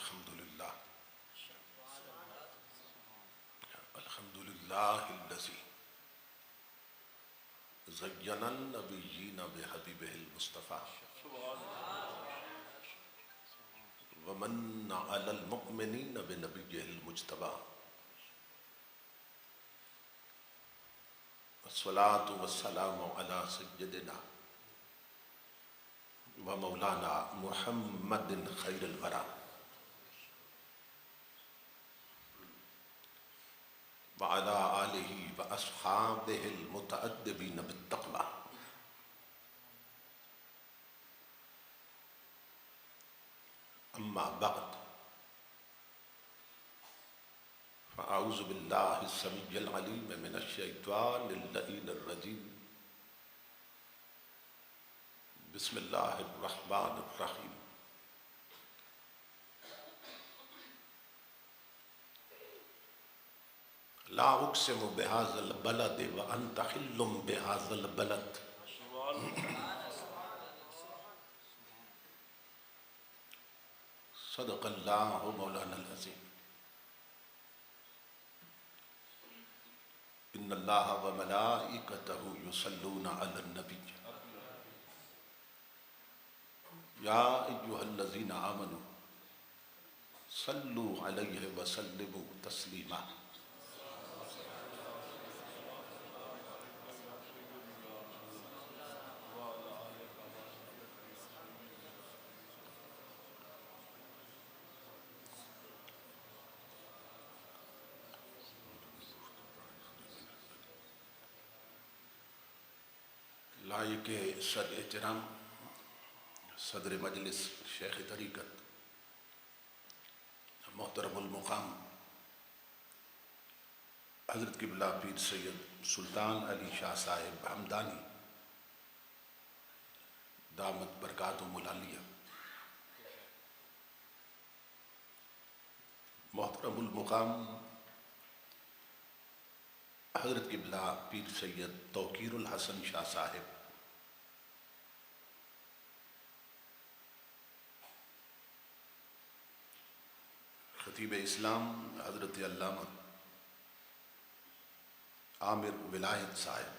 الحمدللہ الحمدللہ الذی زین النبیین بحبیبہ المصطفیٰ ومن علی المؤمنین بنبیہ المجتبیٰ والصلاة والسلام علی سیدنا ومولانا محمد خیر الورى وعلى آلہ واصحابہ المتأدبین بالتقویٰ اما بعد فاعوذ باللہ السمیع العلیم من الشیطان اللعین الرجیم بسم اللہ الرحمن الرحیم لا اقسم بهذا البلد وانت حل بهذا البلد صدق اللہ مولانا العظیم ان اللہ وملائکتہ یصلون علی النبی یا ایہا الذین آمنوا صلوا علیہ وسلموا تسلیما لائق صدر احترام صدر مجلس شیخ طریقت محترم المقام حضرت قبلہ پیر سید سلطان علی شاہ صاحب ہمدانی دامت برکاتہم العالیہ، محترم المقام حضرت قبلہ پیر سید توقیر الحسن شاہ صاحب، خطیب اسلام حضرت علامہ عامر ولایت صاحب،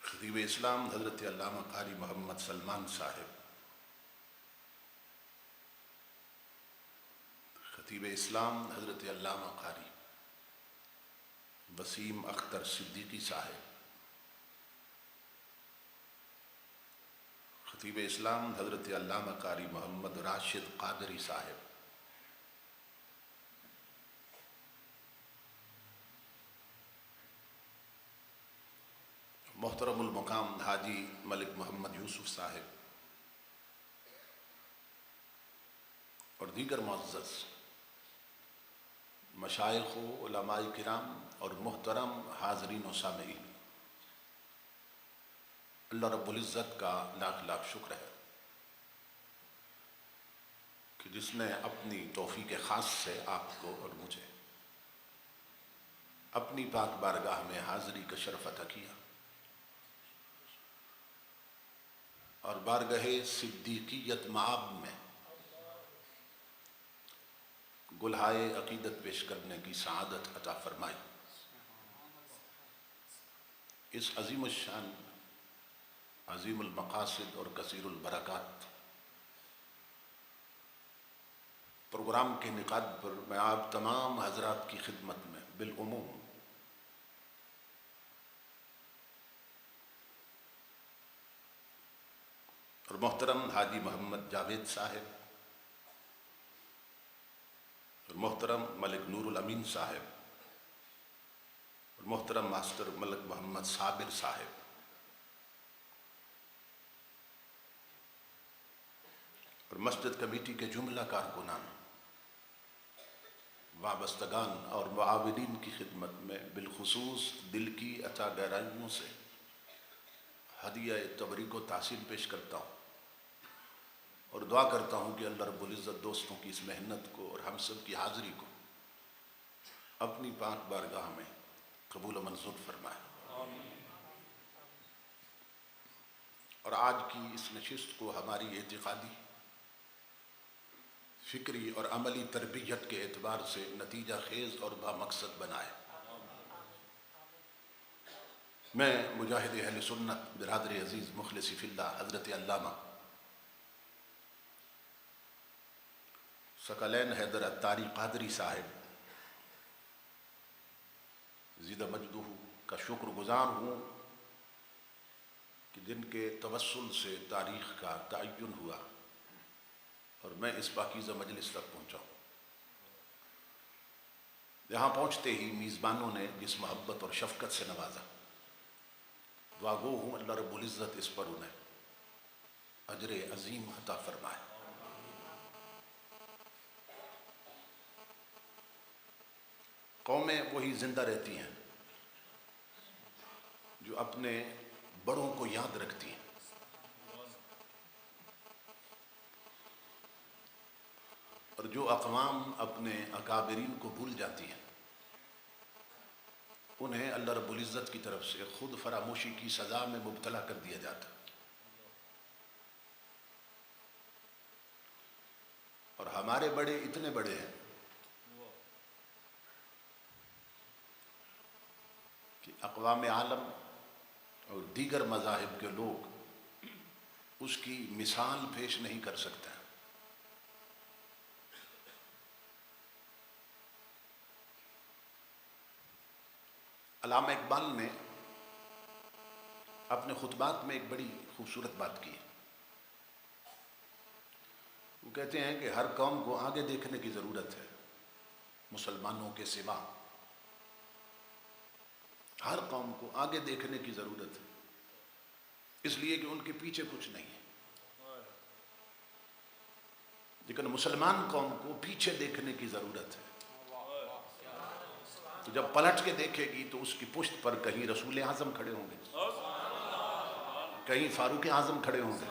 خطیب اسلام حضرت علامہ قاری محمد سلمان صاحب، خطیب اسلام حضرت علامہ قاری وسیم اختر صدیقی صاحب، خطیب اسلام حضرت علامہ قاری محمد راشد قادری صاحب، محترم المقام حاجی ملک محمد یوسف صاحب اور دیگر معزز مشائخ و علماء کرام اور محترم حاضرین و سامعین، اللہ رب العزت کا لاکھ لاکھ شکر ہے کہ جس نے اپنی توفیق خاص سے آپ کو اور مجھے اپنی پاک بارگاہ میں حاضری کا شرف عطا کیا اور بارگاہ صدیقیت مآب میں گلہائے عقیدت پیش کرنے کی سعادت عطا فرمائی۔ اس عظیم الشان، عظیم المقاصد اور کثیر البرکات پروگرام کے انعقاد پر میں آپ تمام حضرات کی خدمت میں بالعموم اور محترم حاجی محمد جاوید صاحب اور محترم ملک نور الامین صاحب اور محترم ماسٹر ملک محمد صابر صاحب اور مسجد کمیٹی کے جملہ کارکنان، وابستگان اور معاونین کی خدمت میں بالخصوص دل کی عطا گہرائیوں سے ہدیہ تبریک و تحسین پیش کرتا ہوں اور دعا کرتا ہوں کہ اللہ رب العزت دوستوں کی اس محنت کو اور ہم سب کی حاضری کو اپنی پاک بارگاہ میں قبول و منظور فرمائے۔ اور آج کی اس نشست کو ہماری اعتقادی فکری اور عملی تربیت کے اعتبار سے نتیجہ خیز اور بامقصد بنائے۔ میں مجاہد اہل سنت برادر عزیز مخلص فی اللہ حضرت علامہ ثقلین حیدر عطاری قادری صاحب زید مجدہ کا شکر گزار ہوں کہ جن کے توسل سے تاریخ کا تعین ہوا اور میں اس پاکیزہ مجلس تک پہنچا ہوں۔ یہاں پہنچتے ہی میزبانوں نے جس محبت اور شفقت سے نوازا، دعا گو ہوں اللہ رب العزت اس پر انہیں اجر عظیم عطا فرمائے۔ قومیں وہی زندہ رہتی ہیں جو اپنے بڑوں کو یاد رکھتی ہیں، اور جو اقوام اپنے اکابرین کو بھول جاتی ہیں انہیں اللہ رب العزت کی طرف سے خود فراموشی کی سزا میں مبتلا کر دیا جاتا۔ اور ہمارے بڑے اتنے بڑے ہیں کہ اقوام عالم اور دیگر مذاہب کے لوگ اس کی مثال پیش نہیں کر سکتے۔ علامہ اقبال نے اپنے خطبات میں ایک بڑی خوبصورت بات کی ہے۔ وہ کہتے ہیں کہ ہر قوم کو آگے دیکھنے کی ضرورت ہے مسلمانوں کے سوا، ہر قوم کو آگے دیکھنے کی ضرورت ہے، اس لیے کہ ان کے پیچھے کچھ نہیں ہے، لیکن مسلمان قوم کو پیچھے دیکھنے کی ضرورت ہے۔ تو جب پلٹ کے دیکھے گی تو اس کی پشت پر کہیں رسول اعظم کھڑے ہوں گے، کہیں فاروق اعظم کھڑے ہوں گے،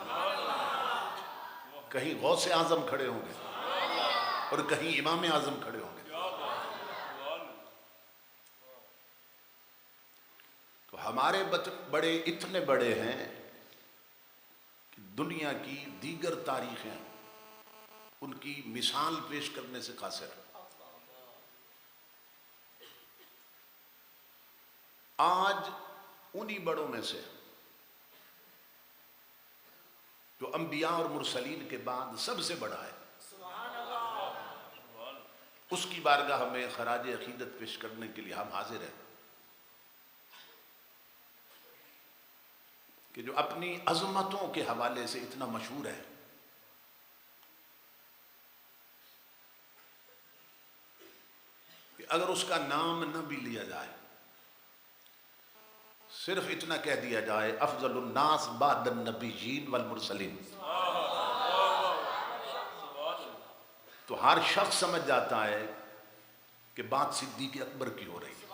کہیں غوث اعظم کھڑے ہوں گے، اور کہیں امام اعظم کھڑے ہوں گے۔ تو ہمارے بڑے اتنے بڑے ہیں کہ دنیا کی دیگر تاریخیں ان کی مثال پیش کرنے سے قاصر۔ آج انہی بڑوں میں سے جو انبیاء اور مرسلین کے بعد سب سے بڑا ہے، اس کی بارگاہ میں خراج عقیدت پیش کرنے کے لیے ہم حاضر ہیں کہ جو اپنی عظمتوں کے حوالے سے اتنا مشہور ہے کہ اگر اس کا نام نہ بھی لیا جائے، صرف اتنا کہہ دیا جائے افضل الناس بعد النبیین والمرسلین، تو ہر شخص سمجھ جاتا ہے کہ بات صدیق اکبر کی ہو رہی ہے۔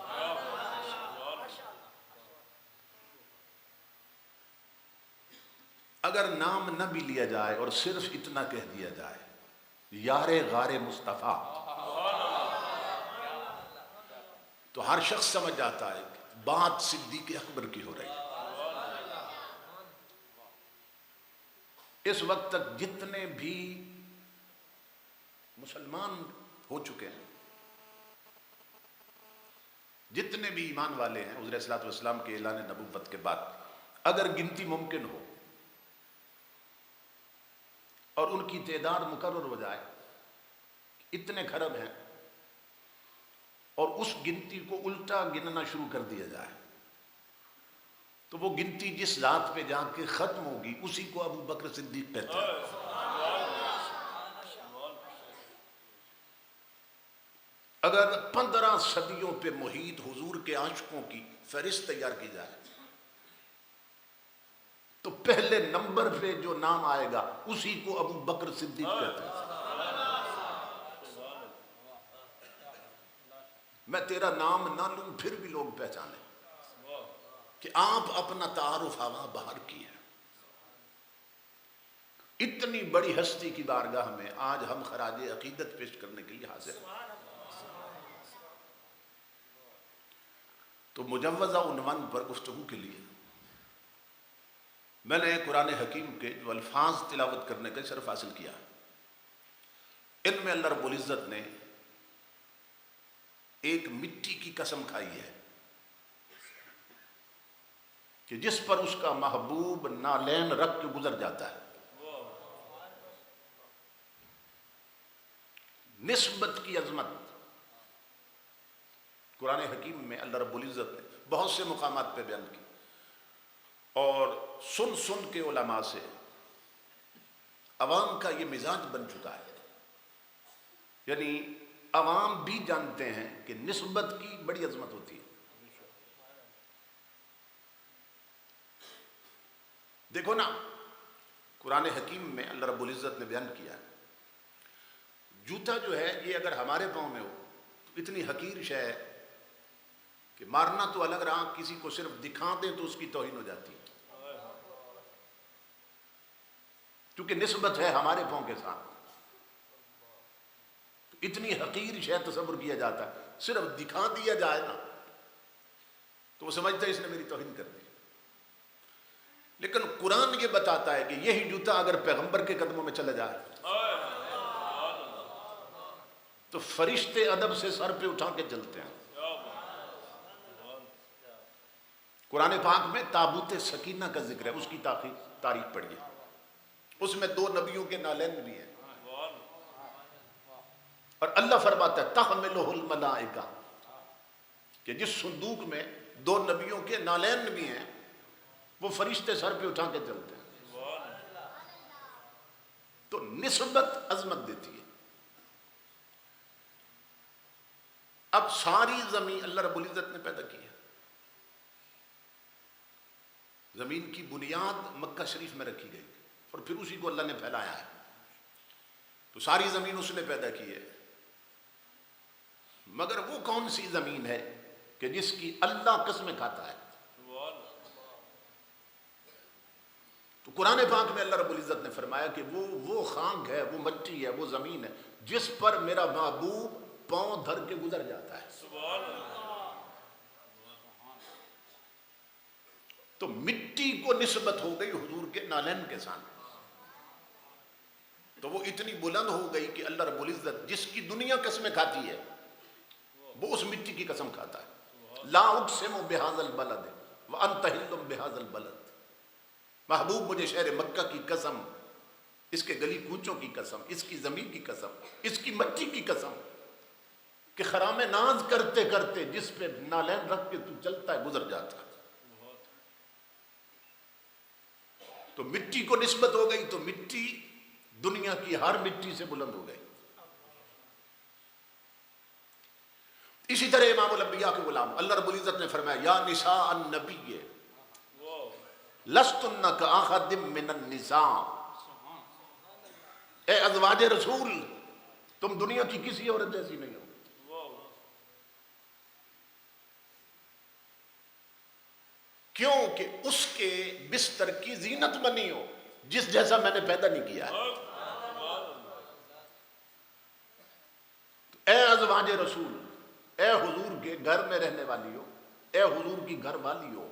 اگر نام نہ بھی لیا جائے اور صرف اتنا کہہ دیا جائے یار غار مصطفیٰ، تو ہر شخص سمجھ جاتا ہے کہ بات صدیق اکبر کی ہو رہی ہے۔ اس وقت تک جتنے بھی مسلمان ہو چکے ہیں، جتنے بھی ایمان والے ہیں حضور صلی اللہ علیہ وسلم کے اعلان نبوت کے بعد، اگر گنتی ممکن ہو اور ان کی تعداد مقرر ہو جائے، اتنے کھرب ہیں، اور اس گنتی کو الٹا گننا شروع کر دیا جائے، تو وہ گنتی جس ذات پہ جا کے ختم ہوگی اسی کو ابو بکر صدیق کہتے ہیں۔ اگر 15 صدیوں پہ محیط حضور کے عاشقوں کی فہرست تیار کی جائے تو پہلے نمبر پہ جو نام آئے گا اسی کو ابو بکر صدیق کہتے ہیں۔ میں تیرا نام نہ لوں پھر بھی لوگ پہچانے کہ آپ اپنا تعارف ہوا باہر کی ہے۔ اتنی بڑی ہستی کی بارگاہ میں آج ہم خراج عقیدت پیش کرنے کے لیے حاضر ہیں۔ تو مجوزہ عنوان پر گفتگو کے لیے میں نے قرآن حکیم کے جو الفاظ تلاوت کرنے کا شرف حاصل کیا، ان میں اللہ رب العزت نے ایک مٹی کی قسم کھائی ہے کہ جس پر اس کا محبوب نالین رکھ کے گزر جاتا ہے. نسبت کی عظمت قرآن حکیم میں اللہ رب العزت نے بہت سے مقامات پہ بیان کی، اور سن سن کے علماء سے عوام کا یہ مزاج بن چکا ہے. یعنی عوام بھی جانتے ہیں کہ نسبت کی بڑی عظمت ہوتی ہے. دیکھو نا، قرآن حکیم میں اللہ رب العزت نے بیان کیا ہے جوتا جو ہے یہ اگر ہمارے پاؤں میں ہو تو اتنی حقیر شے ہے کہ مارنا تو الگ رہا، کسی کو صرف دکھا دیں تو اس کی توہین ہو جاتی ہے، کیونکہ نسبت ہے ہمارے پاؤں کے ساتھ. تو اتنی حقیر شے تصور کیا جاتا ہے، صرف دکھا دیا جائے نا تو وہ سمجھتا ہے اس نے میری توہین کر دی. لیکن قرآن یہ بتاتا ہے کہ یہی جوتا اگر پیغمبر کے قدموں میں چلا جائے تو فرشتے ادب سے سر پہ اٹھا کے چلتے ہیں. قرآن پاک میں تابوت سکینہ کا ذکر ہے، اس کی تاریخ پڑھیے. اس میں 2 نبیوں کے نالین بھی ہیں، اور اللہ فرماتا ہے تحملہ الملائکہ کہ جس صندوق میں 2 نبیوں کے نالین بھی ہیں وہ فرشتے سر پہ اٹھا کے چلتے ہیں. تو نسبت عظمت دیتی ہے. اب ساری زمین اللہ رب العزت نے پیدا کی ہے. زمین کی بنیاد مکہ شریف میں رکھی گئی اور پھر اسی کو اللہ نے پھیلایا ہے. تو ساری زمین اس نے پیدا کی ہے، مگر وہ کون سی زمین ہے کہ جس کی اللہ قسمیں کھاتا ہے؟ تو قرآن پاک میں اللہ رب العزت نے فرمایا کہ وہ خاک ہے، وہ مٹی ہے، وہ زمین ہے جس پر میرا محبوب پاؤں دھر کے گزر جاتا ہے. تو مٹی کو نسبت ہو گئی حضور کے نالین کے ساتھ، تو وہ اتنی بلند ہو گئی کہ اللہ رب العزت جس کی دنیا قسمیں کھاتی ہے وہ اس مٹی کی قسم کھاتا ہے. لا اقسم بہذا البلد وانت حل بہذا البلد. محبوب مجھے شہر مکہ کی قسم، اس کے گلی کوچوں کی قسم، اس کی زمین کی قسم، اس کی مٹی کی قسم کہ خرام ناز کرتے کرتے جس پہ نالین رکھ کے تو چلتا ہے گزر جاتا ہے. تو مٹی کو نسبت ہو گئی تو مٹی دنیا کی ہر مٹی سے بلند ہو گئی. اسی طرح امام الانبیاء کے غلام اللہ رب العزت نے فرمایا یا نساء النبی لستن کاحد من النساء. اے ازواج رسول تم دنیا کی کسی عورت جیسی نہیں ہو. کیوں کہ اس کے بستر کی زینت بنی ہو جس جیسا میں نے پیدا نہیں کیا ہے. اے ازواج رسول، اے حضور کے گھر میں رہنے والی ہو، اے حضور کی گھر والی ہو،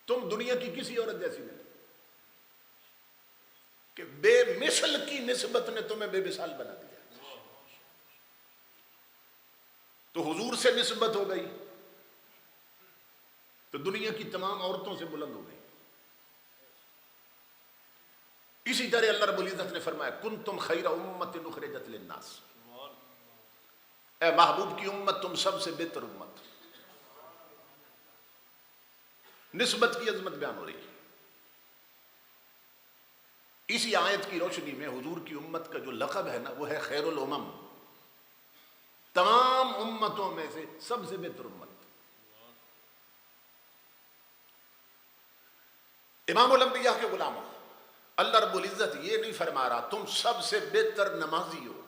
تم دنیا کی کسی عورت جیسی نہیں کہ بے مثل کی نسبت نے تمہیں بے مثال بنا دیا. تو حضور سے نسبت ہو گئی تو دنیا کی تمام عورتوں سے بلند ہو گئی. اسی طرح اللہ رب العزت نے فرمایا کنتم خیر امت اخرجت للناس. اے محبوب کی امت تم سب سے بہتر امت. نسبت کی عظمت بیان ہو رہی ہے. اسی آیت کی روشنی میں حضور کی امت کا جو لقب ہے نا وہ ہے خیر الامم، تمام امتوں میں سے سب سے بہتر امت. امام الانبیاء کے غلاموں اللہ رب العزت یہ نہیں فرما رہا تم سب سے بہتر نمازی ہو،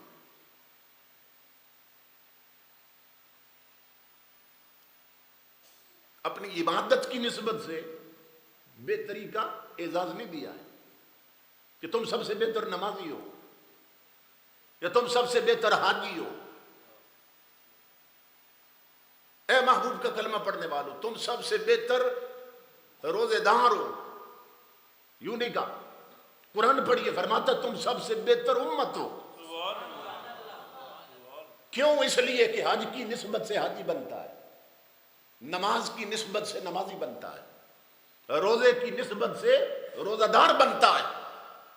اپنی عبادت کی نسبت سے بہتری کا اعزاز نہیں دیا ہے کہ تم سب سے بہتر نمازی ہو یا تم سب سے بہتر حاجی ہو. اے محبوب کا کلمہ پڑھنے والو تم سب سے بہتر روزے دار ہو، یوں نہیں کہا قرآن پڑھیے، فرماتا تم سب سے بہتر امت ہو۔ کیوں؟ اس لیے کہ حج کی نسبت سے حاجی بنتا ہے، نماز کی نسبت سے نمازی بنتا ہے، روزے کی نسبت سے روزہ دار بنتا ہے،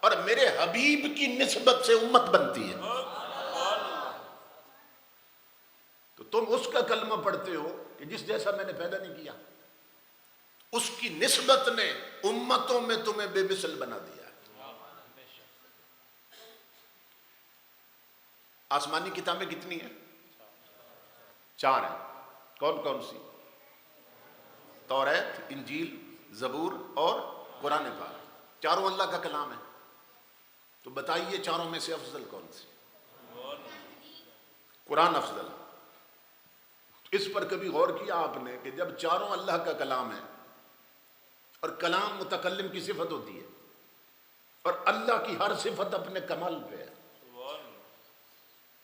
اور میرے حبیب کی نسبت سے امت بنتی ہے۔ تو تم اس کا کلمہ پڑھتے ہو کہ جس جیسا میں نے پیدا نہیں کیا، اس کی نسبت نے امتوں میں تمہیں بے مثل بنا دیا۔ آسمانی کتابیں کتنی ہیں؟ 4 ہیں۔ کون کون سی؟ توریت، انجیل، زبور اور قرآن پاک، چاروں اللہ کا کلام ہے۔ تو بتائیے چاروں میں سے افضل کون سی؟ قرآن افضل۔ اس پر کبھی غور کیا آپ نے کہ جب چاروں اللہ کا کلام ہے اور کلام متکلم کی صفت ہوتی ہے اور اللہ کی ہر صفت اپنے کمال پہ ہے،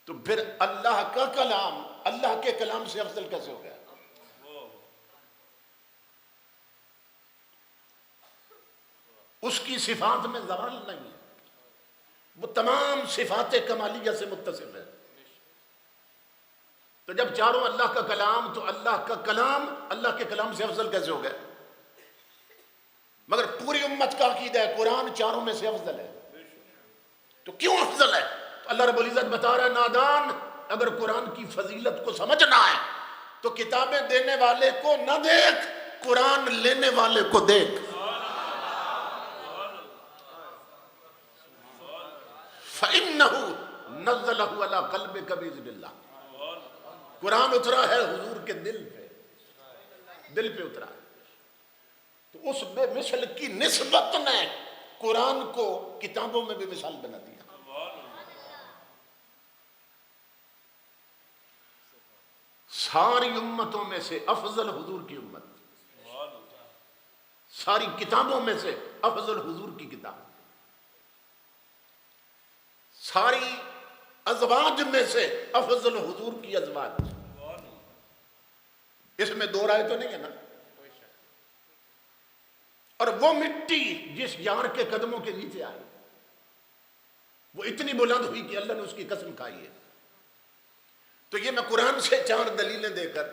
تو پھر اللہ کا کلام اللہ کے کلام سے افضل کیسے ہو گیا؟ اس کی صفات میں زوال نہیں ہے، وہ تمام صفات کمالیہ سے متصف ہے۔ تو جب چاروں اللہ کا کلام، تو اللہ کا کلام اللہ کے کلام سے افضل کیسے ہو گیا؟ مگر پوری امت کا عقیدہ ہے قرآن چاروں میں سے افضل ہے۔ تو کیوں افضل ہے؟ تو اللہ رب العزت بتا رہا ہے، نادان، اگر قرآن کی فضیلت کو سمجھنا ہے تو کتابیں دینے والے کو نہ دیکھ، قرآن لینے والے کو دیکھ۔ فَإِنَّهُ نَزَّلَهُ عَلَىٰ قَلْبِكَ بِإِذْنِ اللَّهِ، قرآن اترا ہے حضور کے دل پہ اترا ہے۔ تو اس بے مثل کی نسبت نے قرآن کو کتابوں میں بے مثال بنا دیا۔ ساری امتوں میں سے افضل حضور کی امت، ساری کتابوں میں سے افضل حضور کی کتاب، ساری ازواج میں سے افضل حضور کی ازواج۔ اس میں دو رائے تو نہیں ہے نا؟ اور وہ مٹی جس یار کے قدموں کے نیچے آئی، وہ اتنی بلند ہوئی کہ اللہ نے اس کی قسم کھائی ہے۔ تو یہ میں قرآن سے 4 دلیلیں دے کر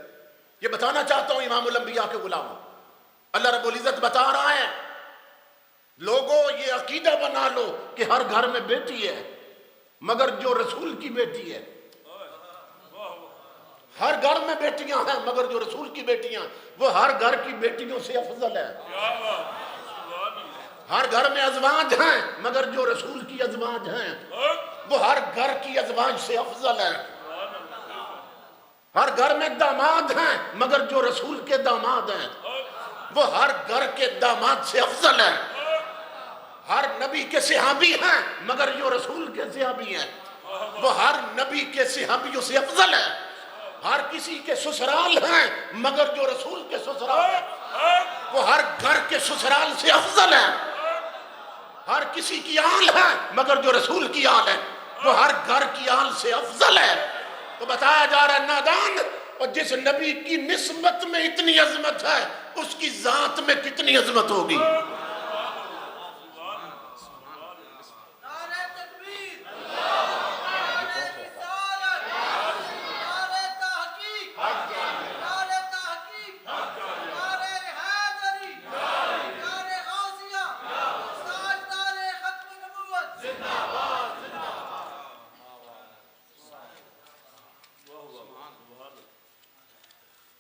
یہ بتانا چاہتا ہوں امام الانبیاء کے غلاموں، اللہ رب العزت بتا رہا ہے لوگوں یہ عقیدہ بنا لو کہ ہر گھر میں بیٹی ہے مگر جو رسول کی بیٹی ہے، ہر گھر میں بیٹیاں ہیں مگر جو رسول کی بیٹیاں وہ ہر گھر کی بیٹیوں سے افضل ہے۔ ہر گھر میں ازواج ہیں مگر جو رسول کی ازواج ہیں وہ ہر گھر کی ازواج سے افضل ہے۔ ہر گھر میں داماد ہیں مگر جو رسول کے داماد ہیں وہ ہر گھر کے داماد سے افضل ہے۔ ہر نبی کے صحابی ہیں مگر جو رسول کے صحابی ہیں وہ ہر نبی کے صحابیوں سے افضل ہے۔ ہر کسی کے سسرال ہیں مگر جو رسول کے سسرال ہیں وہ ہر گھر کے سسرال سے افضل ہے۔ ہر کسی کی آل ہے مگر جو رسول کی آل ہے وہ ہر گھر کی آل سے افضل ہے۔ تو بتایا جا رہا ہے نادان، اور جس نبی کی نسبت میں اتنی عظمت ہے اس کی ذات میں کتنی عظمت ہوگی۔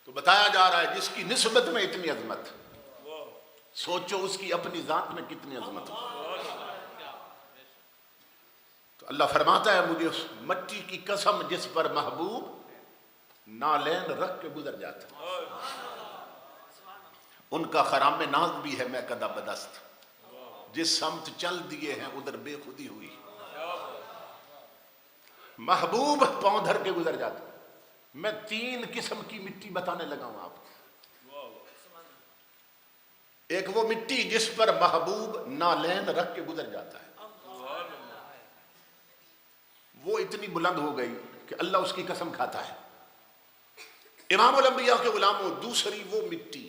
تو بتایا جا رہا ہے جس کی نسبت میں اتنی عظمت، سوچو اس کی اپنی ذات میں کتنی عظمت ہو۔ تو اللہ فرماتا ہے مجھے اس مٹی کی قسم جس پر محبوب نالین رکھ کے گزر جاتا، ان کا خرام ناز بھی ہے میں قدا بدست، جس سمت چل دیے ہیں ادھر بے خودی ہوئی۔ محبوب پاؤں دھر کے گزر جاتا۔ میں 3 قسم کی مٹی بتانے لگا ہوں آپ کو۔ ایک وہ مٹی جس پر محبوب نالین رکھ کے گزر جاتا ہے، وہ اتنی بلند ہو گئی کہ اللہ اس کی قسم کھاتا ہے۔ امام الانبیاء کے غلاموں، دوسری وہ مٹی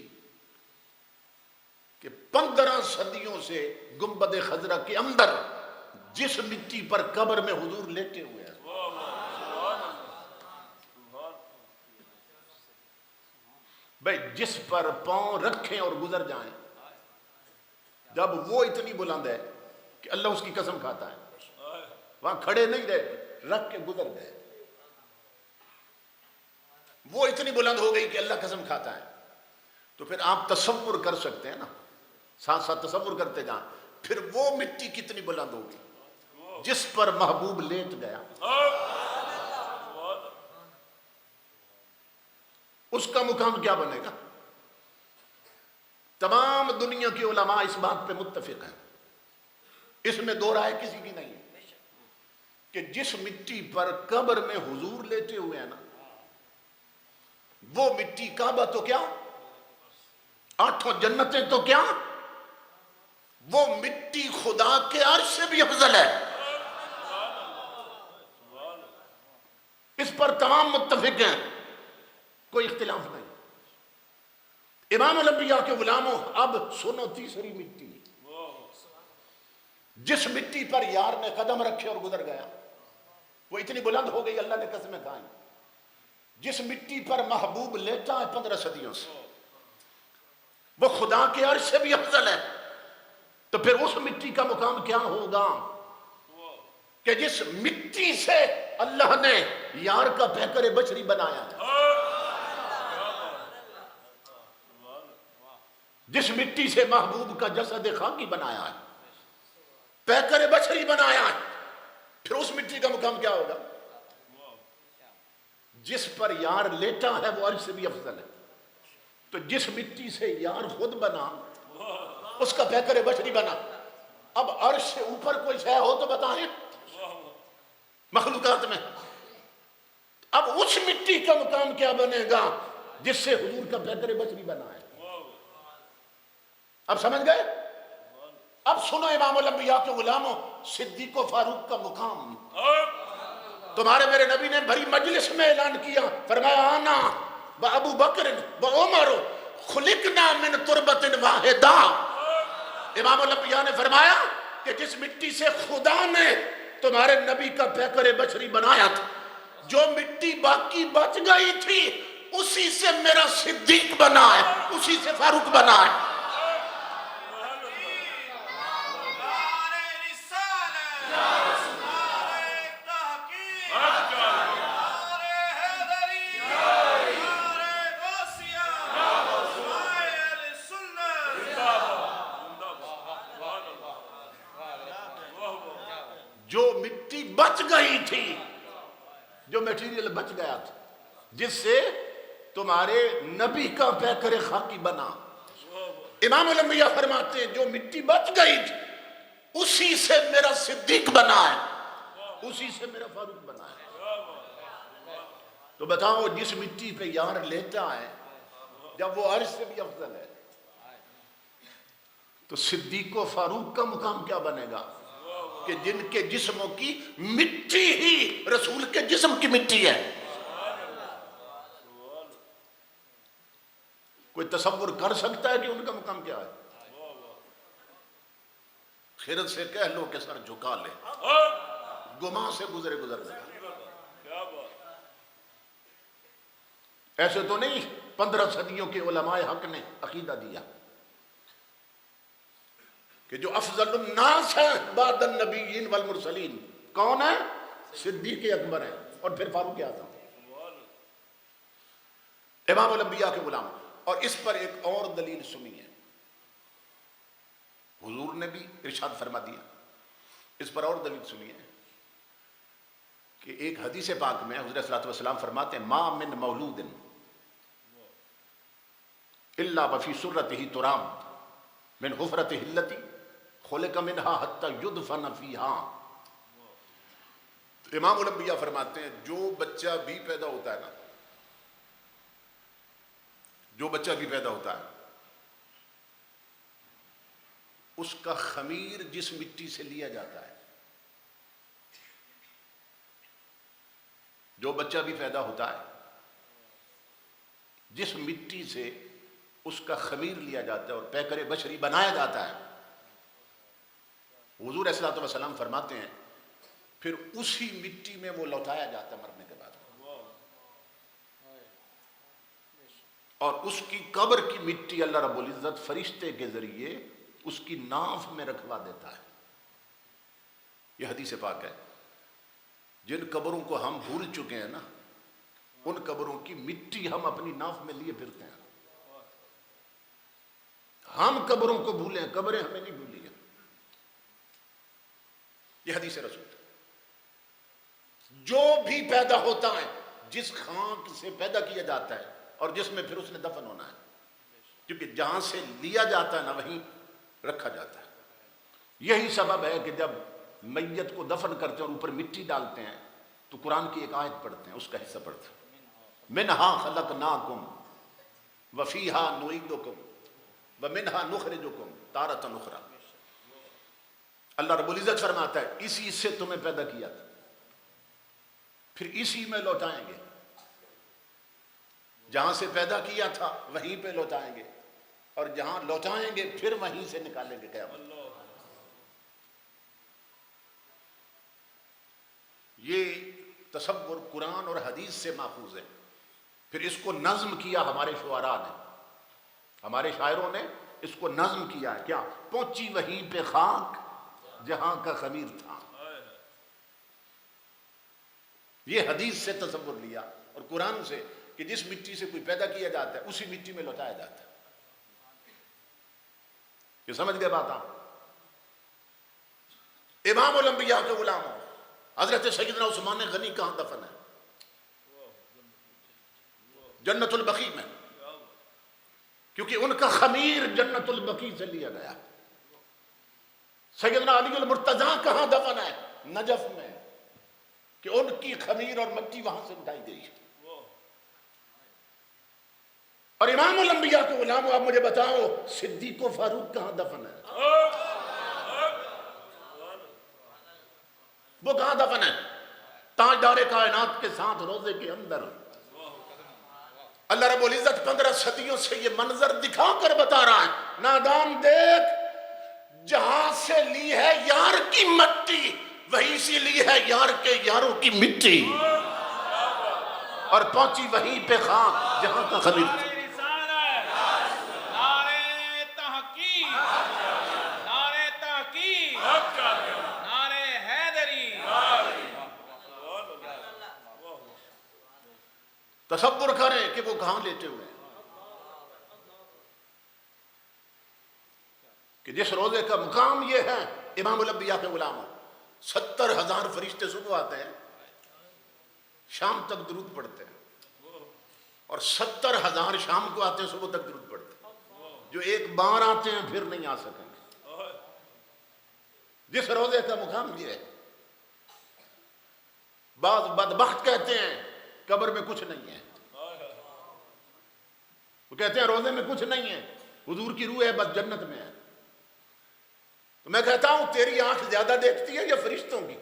کہ 15 صدیوں سے گنبد خضرا کے اندر جس مٹی پر قبر میں حضور لیٹے ہوئے ہیں، بھئی جس پر پاؤں رکھیں اور گزر جائیں، جب وہ اتنی بلند ہے کہ اللہ اس کی قسم کھاتا ہے، وہاں کھڑے نہیں رہے، رکھ کے گزر گئے، وہ اتنی بلند ہو گئی کہ اللہ قسم کھاتا ہے، تو پھر آپ تصور کر سکتے ہیں نا، ساتھ ساتھ تصور کرتے جائیں، پھر وہ مٹی کتنی بلند ہوگی جس پر محبوب لیٹ گیا، اس کا مقام کیا بنے گا؟ تمام دنیا کے علماء اس بات پہ متفق ہیں، اس میں دو رائے کسی کی نہیں ہے کہ جس مٹی پر قبر میں حضور لیٹے ہوئے ہیں نا، وہ مٹی کعبہ تو کیا، 8 جنتیں تو کیا، وہ مٹی خدا کے عرش سے بھی افضل ہے، اس پر تمام متفق ہیں، کوئی اختلاف نہیں۔ امام الانبیاء کے غلاموں، اب سنو تیسری مٹی، جس مٹی پر یار نے قدم رکھے اور گزر گیا، وہ اتنی بلند ہو گئی اللہ نے قسمیں کھائیں، جس مٹی پر محبوب لیٹا ہے 15 صدیوں سے، وہ خدا کے عرش سے بھی افضل ہے، تو پھر اس مٹی کا مقام کیا ہوگا کہ جس مٹی سے اللہ نے یار کا پیکر بشری بنایا ہے، جس مٹی سے محبوب کا جسد خاکی بنایا ہے، پیکر بشری بنایا ہے، پھر اس مٹی کا مقام کیا ہوگا؟ جس پر یار لیٹا ہے وہ عرش سے بھی افضل ہے، تو جس مٹی سے یار خود بنا، اس کا پیکر بشری بنا، اب عرش سے اوپر کوئی شے ہو تو بتائیں مخلوقات میں، اب اس مٹی کا مقام کیا بنے گا جس سے حضور کا پیکر بشری بنا ہے؟ اب سمجھ گئے؟ اب سنو امام الانبیاء کے غلاموں، صدیق و فاروق کا مقام تمہارے میرے نبی نے بھری مجلس میں اعلان کیا، فرمایا آنا و ابو بکر و عمر خلقنا من تربت واحدہ۔ امام الانبیاء نے فرمایا کہ جس مٹی سے خدا نے تمہارے نبی کا پیکر بشری بنایا تھا، جو مٹی باقی بچ گئی تھی اسی سے میرا صدیق بنا ہے، اسی سے فاروق بنا ہے۔ جو مٹی بچ گئی تھی، جو میٹیریل بچ گیا تھا، جس سے تمہارے نبی کا پیکر خاکی بنا، امام الانبیاء فرماتے ہیں جو مٹی بچ گئی تھی اسی سے میرا صدیق بنا ہے، اسی سے میرا فاروق بنا ہے۔ تو بتاؤ جس مٹی پہ یار لیتا ہے جب وہ عرش سے بھی افضل ہے، تو صدیق و فاروق کا مقام کیا بنے گا کہ جن کے جسموں کی مٹی ہی رسول کے جسم کی مٹی ہے۔ کوئی تصور کر سکتا ہے کہ ان کا مقام کیا ہے؟ خیرت سے کہہ لو کہ سر جھکا لے، گما سے گزر گئے۔ ایسے تو نہیں 15 صدیوں کے علماء حق نے عقیدہ دیا کہ جو افضل الناس ہیں بعد النبیین والمرسلین کون ہے؟ صدیق اکبر ہیں، اور پھر فاروق اعظم، امام الانبیاء کے غلام۔ اور اس پر ایک اور دلیل سنیے، حضور نے بھی ارشاد فرما دیا، اس پر اور دلیل سنیے کہ ایک حدیث پاک میں حضور صلی اللہ علیہ وسلم فرماتے ہیں ما من مولود الا وفی سرتہ ترام من حفرتہ التی خلق منہا حتی یدفن فیہا۔ امام الانبیاء فرماتے ہیں جو بچہ بھی پیدا ہوتا ہے نا، جو بچہ بھی پیدا ہوتا ہے اس کا خمیر جس مٹی سے لیا جاتا ہے، جو بچہ بھی پیدا ہوتا ہے جس مٹی سے اس کا خمیر لیا جاتا ہے اور پیکر بشری بنایا جاتا ہے. حضور علیہ الصلوۃ والسلام فرماتے ہیں پھر اسی مٹی میں وہ لوٹایا جاتا ہے مرنے کے بعد, اور اس کی قبر کی مٹی اللہ رب العزت فرشتے کے ذریعے اس کی ناف میں رکھوا دیتا ہے. یہ حدیث پاک ہے. جن قبروں کو ہم بھول چکے ہیں نا, ان قبروں کی مٹی ہم اپنی ناف میں لیے پھرتے ہیں. ہم قبروں کو بھولیں, قبریں ہمیں نہیں بھولی ہیں. یہ حدیث رسول ہے. جو بھی پیدا ہوتا ہے, جس خاک سے پیدا کیا جاتا ہے اور جس میں پھر اس نے دفن ہونا ہے, کیونکہ جہاں سے لیا جاتا ہے نا وہیں رکھا جاتا ہے. یہی سبب ہے کہ جب میت کو دفن کرتے ہیں اور اوپر مٹی ڈالتے ہیں تو قرآن کی ایک آیت پڑھتے ہیں, اس کا حصہ پڑھتے ہیں, منہا خلقناکم وفیہا نعیدکم ومنہا نخرجکم تارۃ اخری. اللہ رب العزت فرماتا ہے اسی سے تمہیں پیدا کیا تھا, پھر اسی میں لوٹائیں گے. جہاں سے پیدا کیا تھا وہیں پہ لوٹائیں گے, اور جہاں لوٹائیں گے پھر وہیں سے نکالیں گے قیامت. یہ تصور قرآن اور حدیث سے ماخوذ ہے. پھر اس کو نظم کیا ہمارے شعراء نے, ہمارے شاعروں نے اس کو نظم کیا ہے. کیا؟ پہنچی وہیں پہ خاک جہاں کا خمیر تھا. یہ حدیث سے تصور لیا اور قرآن سے کہ جس مٹی سے کوئی پیدا کیا جاتا ہے اسی مٹی میں لوٹایا جاتا ہے. کہ سمجھ گئے بات آپ؟ امام الانبیاء کے غلام حضرت سیدنا عثمان غنی کہاں دفن ہے؟ جنت البقیع میں, کیونکہ ان کا خمیر جنت البقیع سے لیا گیا. سیدنا علی المرتضیٰ کہاں دفن ہے؟ نجف میں, کہ ان کی خمیر اور مٹی وہاں سے اٹھائی گئی. اور امام الانبیاء کے غلام, آپ مجھے بتاؤ صدیق و فاروق کہاں دفن ہے؟ وہ کہاں دفن ہے؟ تاجدار کائنات کے ساتھ روضے کے اندر. اللہ رب العزت 15 صدیوں سے یہ منظر دکھا کر بتا رہا ہے, نادان دیکھ, جہاں سے لی ہے یار کی مٹی وہیں سے لی ہے یار کے یاروں کی مٹی, اور پہنچی وہیں پہ خاک جہاں کا خمیر تھا. تصور کریں کہ وہ کہاں لیٹے ہوئے ہیں, کہ جس روزے کا مقام یہ ہے. امام الانبیاء کے غلاموں 70,000 فرشتے صبح آتے ہیں, شام تک درود پڑھتے ہیں, اور 70,000 شام کو آتے ہیں, صبح تک درود پڑھتے ہیں. جو ایک بار آتے ہیں پھر نہیں آ سکیں گے. جس روزے کا مقام یہ ہے. بعض بدبخت کہتے ہیں قبر میں کچھ نہیں ہے, وہ کہتے ہیں روزے میں کچھ نہیں ہے, حضور کی روح ہے بس جنت میں ہے. تو میں کہتا ہوں تیری آنکھ زیادہ دیکھتی ہے یا فرشتوں کی؟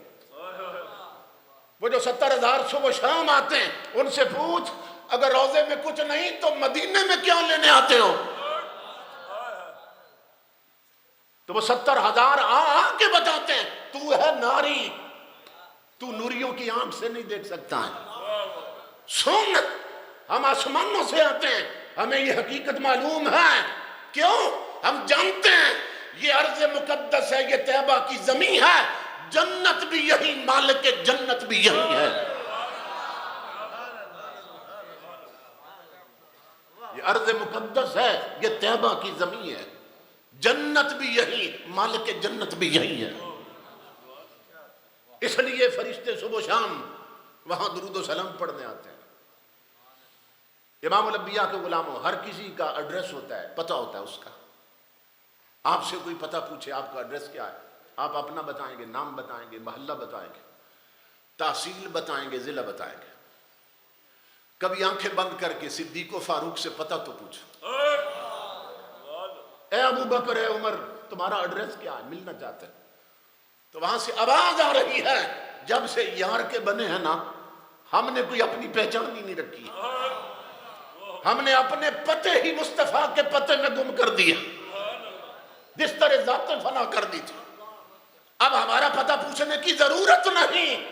وہ جو 70,000 صبح شام آتے ہیں ان سے پوچھ, اگر روزے میں کچھ نہیں تو مدینے میں کیوں لینے آتے ہو؟ تو وہ 70,000 آ کے بتاتے ہیں تو ہے ناری, تو نوریوں کی آنکھ سے نہیں دیکھ سکتا ہے. سن, ہم آسمانوں سے آتے ہیں, ہمیں یہ حقیقت معلوم ہے. کیوں؟ ہم جانتے ہیں یہ ارض مقدس ہے, یہ طیبہ کی زمین ہے, جنت بھی یہی, مالک جنت بھی یہی ہے. یہ ارض مقدس ہے, یہ طیبہ کی زمین ہے, جنت بھی یہی, مالک جنت بھی یہی ہے. اس لیے فرشتے صبح شام وہاں درود و سلام پڑھنے آتے ہیں. امام الانبیاء کے غلاموں, ہر کسی کا ایڈریس ہوتا ہے, پتہ ہوتا ہے اس کا. آپ سے کوئی پتہ پوچھے آپ کا ایڈریس کیا ہے, آپ اپنا بتائیں گے, نام بتائیں گے, محلہ بتائیں گے, تحصیل بتائیں گے, ضلع بتائیں گے. کبھی آنکھیں بند کر کے صدیق و فاروق سے پتہ تو پوچھو, اے ابو بکر, اے عمر, تمہارا ایڈریس کیا ہے, ملنا چاہتے ہیں. تو وہاں سے آواز آ رہی ہے, جب سے یار کے بنے ہیں نا ہم نے کوئی اپنی پہچان ہی نہیں رکھی. ہم نے اپنے پتے ہی مصطفیٰ کے پتے میں گم کر دیا جس طرح ذات فنا کر دی تھی. اب ہمارا پتہ پوچھنے کی ضرورت نہیں،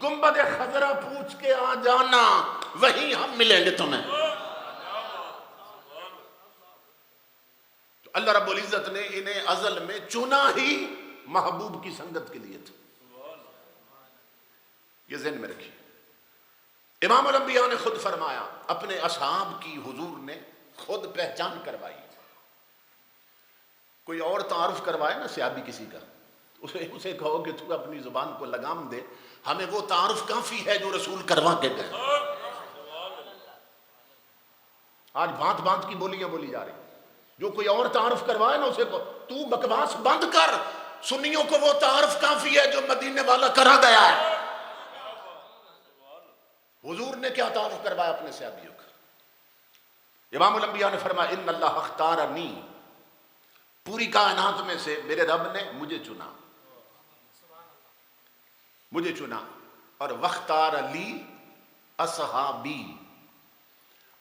گنبد خضرا پوچھ کے آ جانا، وہیں ہم ملیں گے تمہیں. تو اللہ رب العزت نے انہیں ازل میں چنا ہی محبوب کی سنگت کے لیے تھا. یہ ذہن میں رکھیے. امام الانبیاء نے خود فرمایا، اپنے اصحاب کی حضور نے خود پہچان کروائی. کوئی اور تعارف کروائے نا صحابی کسی کا، اسے کہو کہ تو اپنی زبان کو لگام دے، ہمیں وہ تعارف کافی ہے جو رسول کروا کے گئے. آج بھانت بھانت کی بولیاں بولی جا رہی. جو کوئی اور تعارف کروائے نا اسے کہو تو بکواس بند کر، سنیوں کو وہ تعارف کافی ہے جو مدینے والا کرا گیا ہے. حضور نے کیا تعارف کروایا اپنے صحابیوں کا؟ امام الانبیاء نے فرمایا ان اللہ اختارنی، پوری کائنات میں سے میرے رب نے مجھے چنا اور واختار لی اصحابی.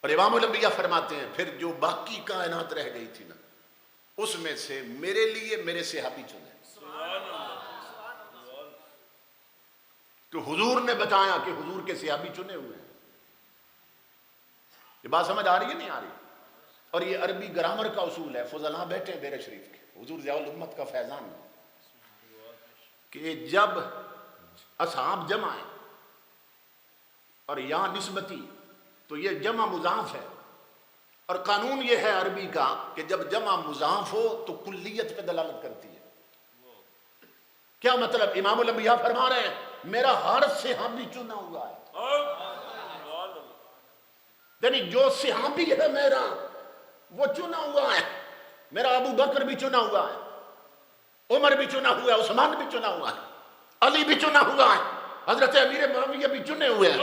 اور امام الانبیاء فرماتے ہیں پھر جو باقی کائنات رہ گئی تھی نا اس میں سے میرے لیے میرے صحابی چنے. تو حضور نے بتایا کہ حضور کے صحابی چنے ہوئے ہیں. یہ بات سمجھ آ رہی ہے نہیں آ رہی؟ اور یہ عربی گرامر کا اصول ہے. فضلاء بیٹھے ہیں دیر شریف کے، حضور ضیاء الامت کا فیضان ہے کہ جب اصحاب جمع ہیں اور یا نسبتی تو یہ جمع مضاف ہے، اور قانون یہ ہے عربی کا کہ جب جمع مضاف ہو تو کلیت پہ دلالت کرتی ہے. کیا مطلب؟ امام الانبیاء فرما رہے ہیں میرا ہر صحابی چنا ہوا ہے، یعنی جو صحابی ہے میرا وہ چنا ہوا ہے. میرا ابو بکر بھی چنا ہوا ہے، عمر بھی چنا ہوا ہے، عثمان بھی چنا ہوا ہے، علی بھی چنا ہوا ہے، حضرت امیر معاویہ بھی چنے ہوئے ہیں.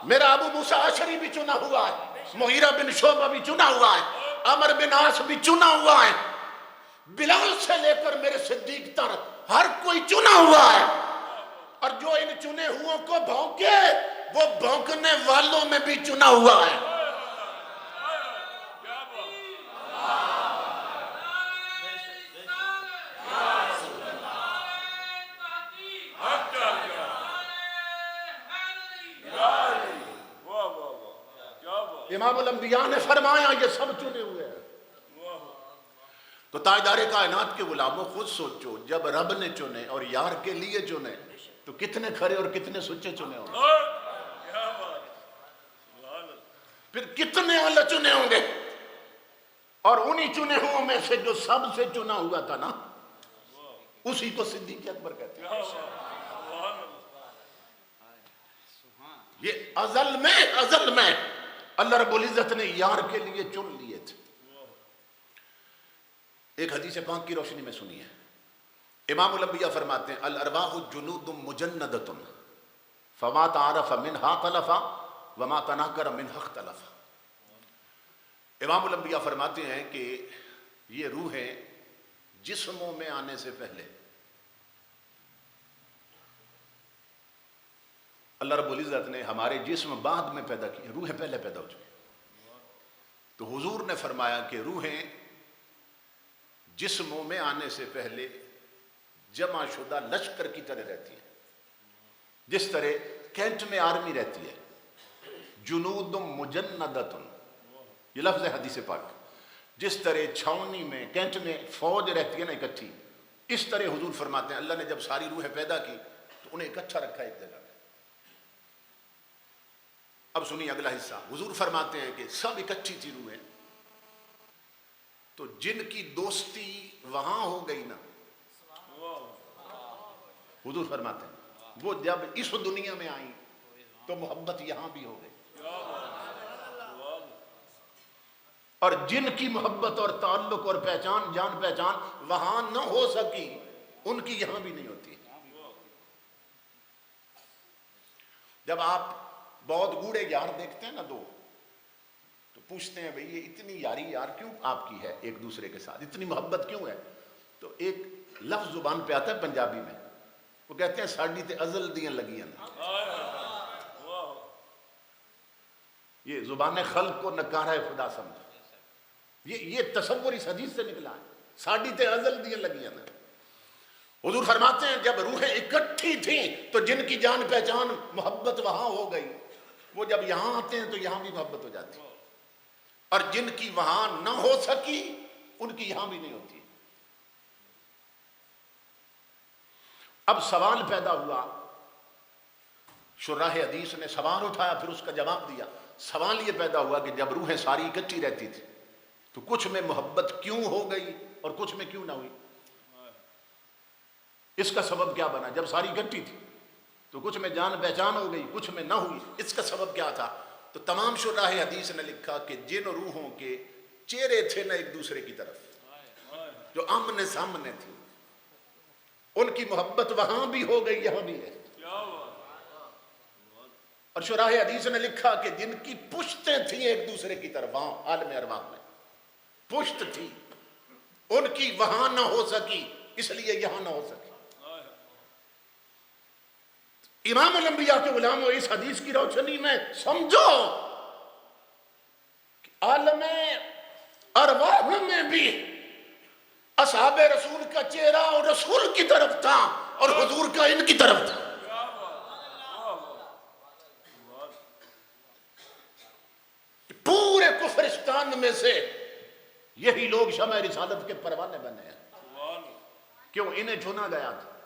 میرا ابو موسیٰ اشعری بھی چنا ہوا ہے، مغیرہ بن شعبہ بھی چنا ہوا ہے، عمر بن عاص بھی چنا ہوا ہے، بلال سے لے کر میرے صدیق تر ہر کوئی چنا ہوا ہے. اور جو ان چنے ہوں کو بھونکے وہ بھونکنے والوں میں بھی چنا ہوا ہے. امام الانبیاء نے فرمایا یہ سب چنے ہوئے ہیں. تو تاجدار کائنات کے غلاموں خود سوچو، جب رب نے چنے اور یار کے لیے چنے تو کتنے کھرے اور کتنے سچے چنے ہوں گے، پھر کتنے اعلی چنے ہوں گے. اور انہی چنے ہوں میں سے جو سب سے چنا ہوا تھا نا اسی کو صدیق اکبر کہتے ہیں. یہ ازل میں اللہ رب العزت نے یار کے لیے چن لیے تھے. ایک حدیث پاک کی روشنی میں سنی ہے. امام الانبیاء فرماتے ہیں الارواح جنود مجندۃ فما تعارف منها تلف وما تناکر منها اختلف. امام الانبیاء فرماتے ہیں کہ یہ روحیں جسموں میں آنے سے پہلے اللہ رب العزت نے ہمارے جسم بعد میں پیدا کیے، روحیں پہلے پیدا ہو چکی. تو حضور نے فرمایا کہ روحیں جسموں میں آنے سے پہلے جمع شدہ لشکر کی طرح رہتی ہیں، جس طرح کینٹ میں آرمی رہتی ہے. جنود مجندۃ، یہ لفظ ہے حدیث پاک. جس طرح چھاونی میں کینٹ میں فوج رہتی ہے نا اکٹھی، اس طرح حضور فرماتے ہیں اللہ نے جب ساری روحیں پیدا کی تو انہیں اکٹھا رکھا ایک جگہ. اب سنیے اگلا حصہ. حضور فرماتے ہیں کہ سب اکٹھی تھی روحیں، تو جن کی دوستی وہاں ہو گئی نا، حضور فرماتے ہیں وہ جب اس دنیا میں آئیں تو محبت یہاں بھی ہو گئی. اور جن کی محبت اور تعلق اور پہچان جان پہچان وہاں نہ ہو سکی ان کی یہاں بھی نہیں ہوتی. جب آپ بہت گوڑے یار دیکھتے ہیں نا دو تو پوچھتے ہیں بھئی یہ اتنی یاری یار کیوں آپ کی ہے ایک دوسرے کے ساتھ، اتنی محبت کیوں ہے؟ تو ایک لفظ زبان پہ آتا ہے پنجابی میں، وہ کہتے ہیں ساڑی تے ازل دیاں لگیاں. یہ زبان خلق کو نکارہ خدا سمجھا، یہ تصور اس حدیث سے نکلا ہے، ساڑی تے ازل دیا لگی ہیں۔ حضور فرماتے ہیں جب روحیں اکٹھی تھیں تو جن کی جان پہچان محبت وہاں ہو گئی، وہ جب یہاں آتے ہیں تو یہاں بھی محبت ہو جاتی، اور جن کی وہاں نہ ہو سکی ان کی یہاں بھی نہیں ہوتی۔ اب سوال پیدا ہوا، شراح حدیث نے سوال اٹھایا، پھر اس کا جواب دیا۔ سوال یہ پیدا ہوا کہ جب روحیں ساری اکٹھی رہتی تھی تو کچھ میں محبت کیوں ہو گئی اور کچھ میں کیوں نہ ہوئی؟ اس کا سبب کیا بنا؟ جب ساری اکٹھی تھی تو کچھ میں جان پہچان ہو گئی، کچھ میں نہ ہوئی، اس کا سبب کیا تھا؟ تو تمام شراح حدیث نے لکھا کہ جن روحوں کے چہرے تھے نہ ایک دوسرے کی طرف، جو آمنے سامنے تھی، ان کی محبت وہاں بھی ہو گئی یہاں بھی ہے۔ اور شراح حدیث نے لکھا کہ جن کی پشتیں تھیں ایک دوسرے کی طرف، وہاں عالم ارواح میں پشت تھی، ان کی وہاں نہ ہو سکی اس لیے یہاں نہ ہو سکی۔ امام الانبیاء کے غلاموں، اس حدیث کی روشنی میں سمجھو کہ عالم ارواح میں بھی اصحاب رسول کا چہرہ اور رسول کی طرف تھا اور حضور کا ان کی طرف تھا۔ پورے کفرستان میں سے یہی لوگ شمع رسالت کے پروانے بنے ہیں۔ کیوں؟ انہیں چنا گیا تھا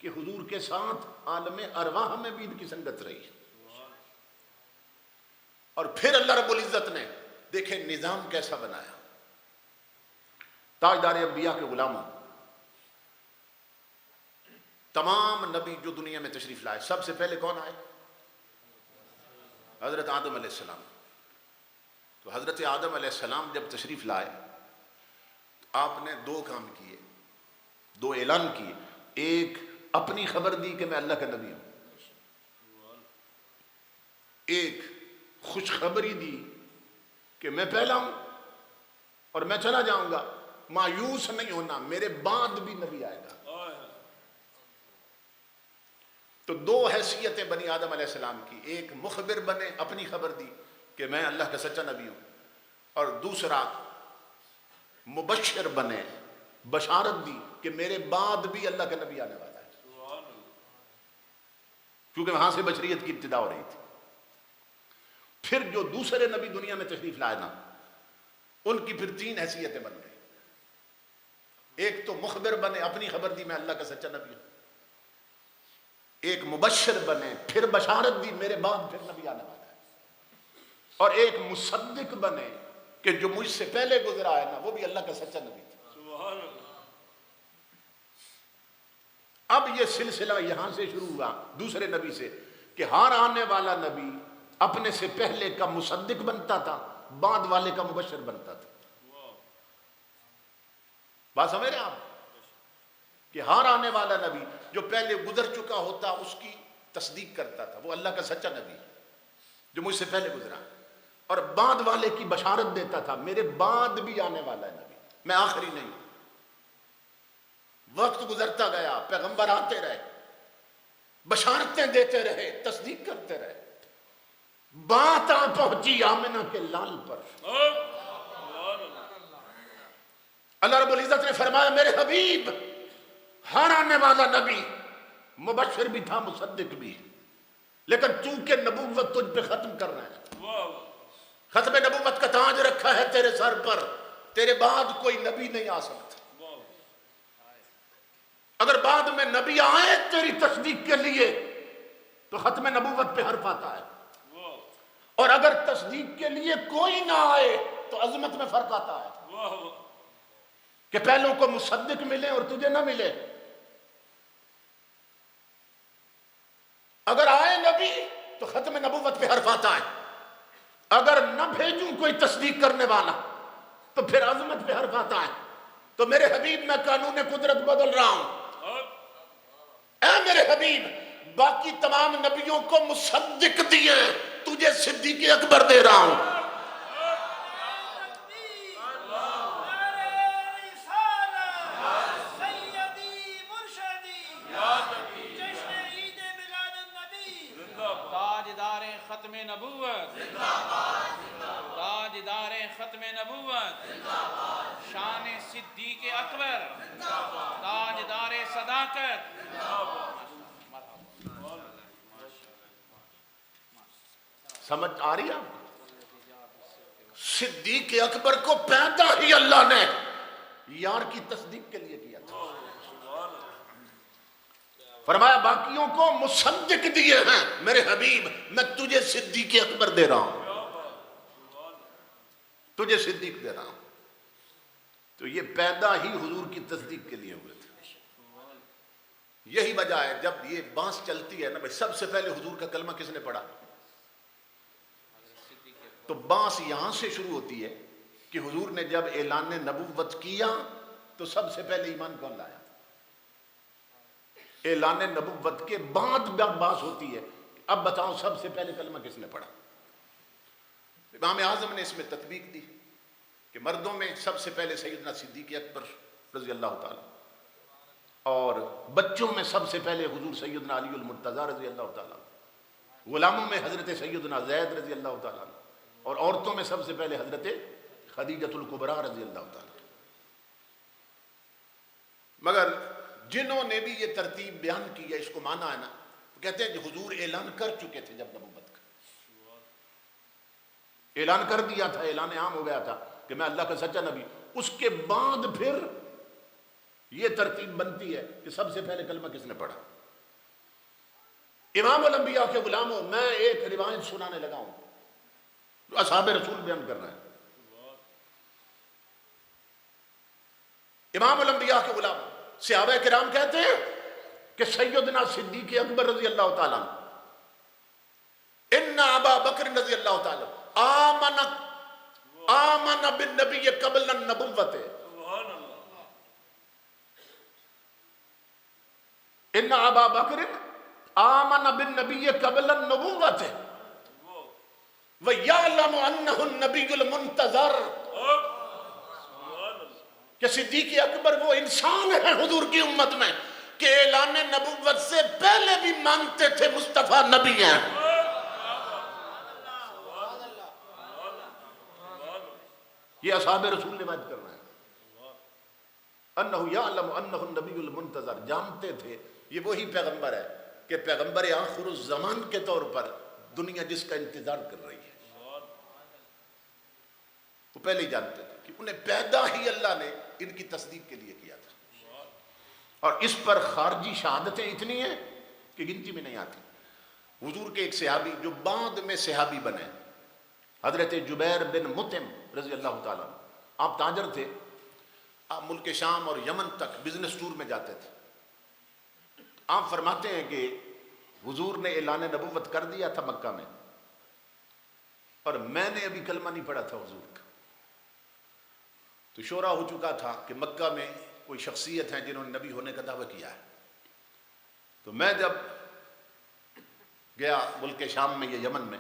کہ حضور کے ساتھ عالم ارواح میں بھی ان کی سنگت رہی۔ اور پھر اللہ رب العزت نے دیکھیں نظام کیسا بنایا۔ تاجدار انبیاء کے غلاموں، تمام نبی جو دنیا میں تشریف لائے، سب سے پہلے کون آئے؟ حضرت آدم علیہ السلام۔ تو حضرت آدم علیہ السلام جب تشریف لائے تو آپ نے دو کام کیے، دو اعلان کیے۔ ایک اپنی خبر دی کہ میں اللہ کا نبی ہوں، ایک خوشخبری دی کہ میں پہلا ہوں اور میں چلا جاؤں گا، مایوس نہیں ہونا، میرے بعد بھی نبی آئے گا۔ تو دو حیثیتیں بنی آدم علیہ السلام کی، ایک مخبر بنے، اپنی خبر دی کہ میں اللہ کا سچا نبی ہوں، اور دوسرا مبشر بنے، بشارت دی کہ میرے بعد بھی اللہ کا نبی آنے والا ہے، کیونکہ وہاں سے بشریت کی ابتدا ہو رہی تھی۔ پھر جو دوسرے نبی دنیا میں تشریف لائے نا، ان کی پھر تین حیثیتیں بن گئی۔ ایک تو مخبر بنے، اپنی خبر دی میں اللہ کا سچا نبی ہوں، ایک مبشر بنے، پھر بشارت دی میرے بعد پھر نبی آنے والا ہے، اور ایک مصدق بنے کہ جو مجھ سے پہلے گزرا ہے نا وہ بھی اللہ کا سچا نبی تھا۔ اب یہ سلسلہ یہاں سے شروع ہوا دوسرے نبی سے کہ ہر آنے والا نبی اپنے سے پہلے کا مصدق بنتا تھا، بعد والے کا مبشر بنتا تھا۔ بات سمجھ رہے ہیں آپ؟ کہ ہر آنے والا نبی جو پہلے گزر چکا ہوتا اس کی تصدیق کرتا تھا، وہ اللہ کا سچا نبی جو مجھ سے پہلے گزرا، اور بعد والے کی بشارت دیتا تھا میرے بعد بھی آنے والا ہے نبی، میں آخری نہیں ہوں۔ وقت گزرتا گیا، پیغمبر آتے رہے، بشارتیں دیتے رہے، تصدیق کرتے رہے، بات آ پہنچی آمنہ کے لال پر۔ اللہ رب العزت نے فرمایا میرے حبیب، ہر آنے والا نبی مبشر بھی تھا، مصدق بھی، لیکن چونکہ نبوت تجھ پہ ختم کرنا ہے، ختم نبوت کا تاج رکھا ہے تیرے سر پر، تیرے بعد کوئی نبی نہیں آ سکتا۔ اگر بعد میں نبی آئے تیری تصدیق کے لیے تو ختم نبوت پہ حرف آتا ہے، اور اگر تصدیق کے لیے کوئی نہ آئے تو عظمت میں فرق آتا ہے کہ پہلوں کو مصدق ملے اور تجھے نہ ملے۔ اگر آئے نبی تو ختم نبوت پہ حرف آتا ہے، اگر نہ بھیجوں کوئی تصدیق کرنے والا تو پھر عظمت پہ حرف آتا ہے۔ تو میرے حبیب میں قانون قدرت بدل رہا ہوں، اے میرے حبیب باقی تمام نبیوں کو مصدق دیے، تجھے صدیق اکبر دے رہا ہوں۔ تاجدار ختم نبوت اکبر تاجدار صداقت. سمجھ آ رہی ہے آپ کو؟ صدیق اکبر کو پیدا ہی اللہ نے یار کی تصدیق کے لیے کیا تھا. فرمایا باقیوں کو مصدق دیے ہیں، میرے حبیب میں تجھے صدیق اکبر دے رہا ہوں، تجھے صدیق دے رہا ہوں. تو یہ پیدا ہی حضور کی تصدیق کے لیے ہوئے تھے. یہی وجہ ہے جب یہ بانس چلتی ہے نا بھائی، سب سے پہلے حضور کا کلمہ کس نے پڑھا؟ تو بانس یہاں سے شروع ہوتی ہے کہ حضور نے جب اعلان نبوت کیا تو سب سے پہلے ایمان کون لایا؟ اعلان نبوت کے بعد بانس ہوتی ہے. اب بتاؤ سب سے پہلے کلمہ کس نے پڑھا؟ امام اعظم نے اس میں تطبیق دی کہ مردوں میں سب سے پہلے سیدنا صدیق اکبر رضی اللہ تعالیٰ، اور بچوں میں سب سے پہلے حضور سیدنا علی المرتضیٰ رضی اللہ تعالیٰ، غلاموں میں حضرت سیدنا زید رضی اللہ تعالیٰ، اور عورتوں میں سب سے پہلے حضرت خدیجۃ الکبریٰ رضی اللہ تعالیٰ. مگر جنہوں نے بھی یہ ترتیب بیان کی ہے اس کو مانا ہے نا، کہتے ہیں کہ حضور اعلان کر چکے تھے، جب نبوت کا اعلان کر دیا تھا، اعلان عام ہو گیا تھا کہ میں اللہ کا سچا نبی. اس کے بعد پھر یہ ترتیب بنتی ہے کہ سب سے پہلے کلمہ کس نے پڑھا. امام الانبیاء کے غلاموں، میں ایک روایت سنانے لگا ہوں جو اصحاب رسول بیان کر رہے ہیں. امام الانبیاء کے غلام صحابہ کرام کہتے ہیں کہ سیدنا صدیق اکبر رضی اللہ تعالیٰ، ان ابا بکر رضی اللہ تعالیٰ آمن بالنبی قبل النبوت، ان ابا بکر آمن بالنبی قبل النبوت وَيَعْلَمُ أَنَّهُ النَّبِيُّ الْمُنْتَظَرُ، کہ صدیق اکبر وہ انسان ہے حضور کی امت میں کہ اعلان نبوت سے پہلے بھی مانتے تھے مصطفیٰ نبی ہیں. یہ اصحاب رسول روایت کر رہے ہیں. انہ یعلم انہ النبی المنتظر، جانتے تھے یہ وہی پیغمبر ہے کہ پیغمبر آخر الزمان کے طور پر دنیا جس کا انتظار کر رہی ہے. وہ پہلے ہی جانتے تھے کہ انہیں پیدا ہی اللہ نے ان کی تصدیق کے لیے کیا تھا. اور اس پر خارجی شہادتیں اتنی ہیں کہ گنتی میں نہیں آتی. حضور کے ایک صحابی جو بعد میں صحابی بنے، حضرت جبیر بن مطعم رضی اللہ تعالیٰ، آپ تاجر تھے، آپ ملک شام اور یمن تک بزنس ٹور میں جاتے تھے. آپ فرماتے ہیں کہ حضور نے اعلان نبوت کر دیا تھا مکہ میں، اور میں نے ابھی کلمہ نہیں پڑھا تھا حضور کا. تو شورا ہو چکا تھا کہ مکہ میں کوئی شخصیت ہیں جنہوں نے نبی ہونے کا دعویٰ کیا ہے. تو میں جب گیا ملک شام میں یا یمن میں،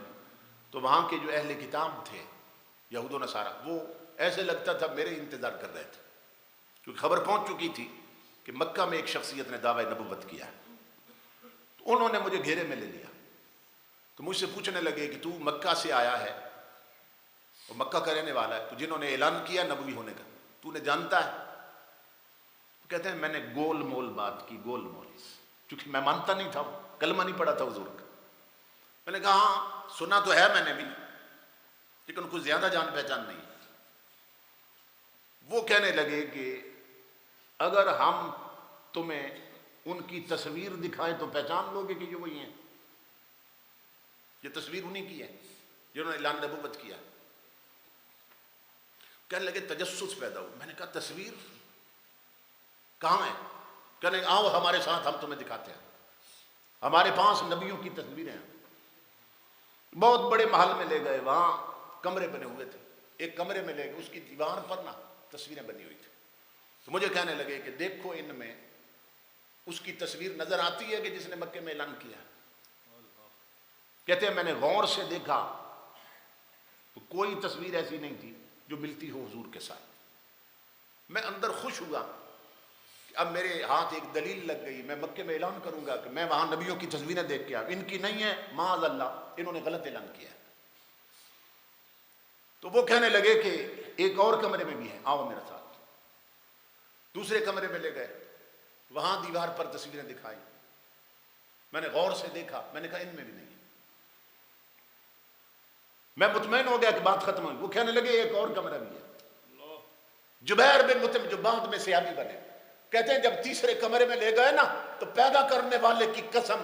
تو وہاں کے جو اہل کتاب تھے یہود و نصارہ، وہ ایسے لگتا تھا میرے انتظار کر رہے تھے، کیونکہ خبر پہنچ چکی تھی کہ مکہ میں ایک شخصیت نے دعویٰ نبوت کیا ہے. تو انہوں نے مجھے گھیرے میں لے لیا. تو مجھ سے پوچھنے لگے کہ تو مکہ سے آیا ہے اور مکہ کا رہنے والا ہے، تو جنہوں نے اعلان کیا نبوی ہونے کا تو نے جانتا ہے؟ تو کہتے ہیں میں نے گول مول بات کی، گول مول، چونکہ میں مانتا نہیں تھا، کلمہ نہیں پڑھا تھا حضور کا. میں نے کہا ہاں سنا تو ہے میں نے بھی، لیکن کچھ زیادہ جان پہچان نہیں. وہ کہنے لگے کہ اگر ہم تمہیں ان کی تصویر دکھائیں تو پہچان لو گے کہ یہ وہی ہیں. یہ تصویر انہی کی ہے جنہوں نے اعلان نبوت کیا. کہنے لگے تجسس پیدا ہو. میں نے کہا تصویر کہاں ہے؟ کہنے لگے آؤ ہمارے ساتھ ہم تمہیں دکھاتے ہیں. ہمارے پاس نبیوں کی تصویریں ہیں. بہت بڑے محل میں لے گئے، وہاں کمرے بنے ہوئے تھے. ایک کمرے میں لے گئے، اس کی دیوار پر نا تصویریں بنی ہوئی تھی. تو مجھے کہنے لگے کہ دیکھو ان میں اس کی تصویر نظر آتی ہے کہ جس نے مکے میں اعلان کیا. کہتے ہیں میں نے غور سے دیکھا تو کوئی تصویر ایسی نہیں تھی جو ملتی ہو حضور کے ساتھ. میں اندر خوش ہوا کہ اب میرے ہاتھ ایک دلیل لگ گئی. میں مکے میں اعلان کروں گا کہ میں وہاں نبیوں کی تصویریں دیکھ کے آیا. ان کی نہیں ہے، معاذ اللہ انہوں نے غلط اعلان کیا. تو وہ کہنے لگے کہ ایک اور کمرے میں بھی ہے، آؤ میرے ساتھ. دوسرے کمرے میں لے گئے، وہاں دیوار پر تصویریں دکھائی، میں نے غور سے دیکھا، میں نے کہا ان میں بھی نہیں۔ میں مطمئن ہو گیا کہ بات ختم ہوئی۔ وہ کہنے لگے ایک اور کمرہ بھی ہے۔ جبیر بن مطعم جو بعد میں صحابی بنے، کہتے ہیں جب تیسرے کمرے میں لے گئے نا تو پیدا کرنے والے کی قسم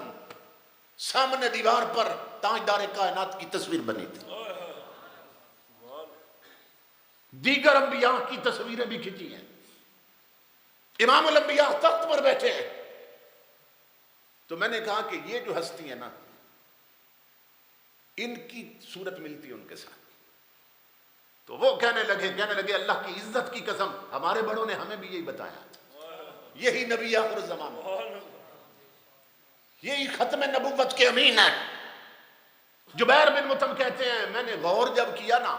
سامنے دیوار پر تاجدار کائنات کی تصویر بنی تھی، دیگر انبیاء کی تصویریں بھی کھینچی ہیں، امام الانبیاء تخت پر بیٹھے ہیں۔ تو میں نے کہا کہ یہ جو ہستی ہے نا، ان کی صورت ملتی ہے ان کے ساتھ۔ تو وہ کہنے لگے اللہ کی عزت کی قسم، ہمارے بڑوں نے ہمیں بھی یہی بتایا، یہی نبی آخر الزمان، یہی ختم نبوت کے امین ہے۔ جبیر بن مطعم کہتے ہیں میں نے غور جب کیا نا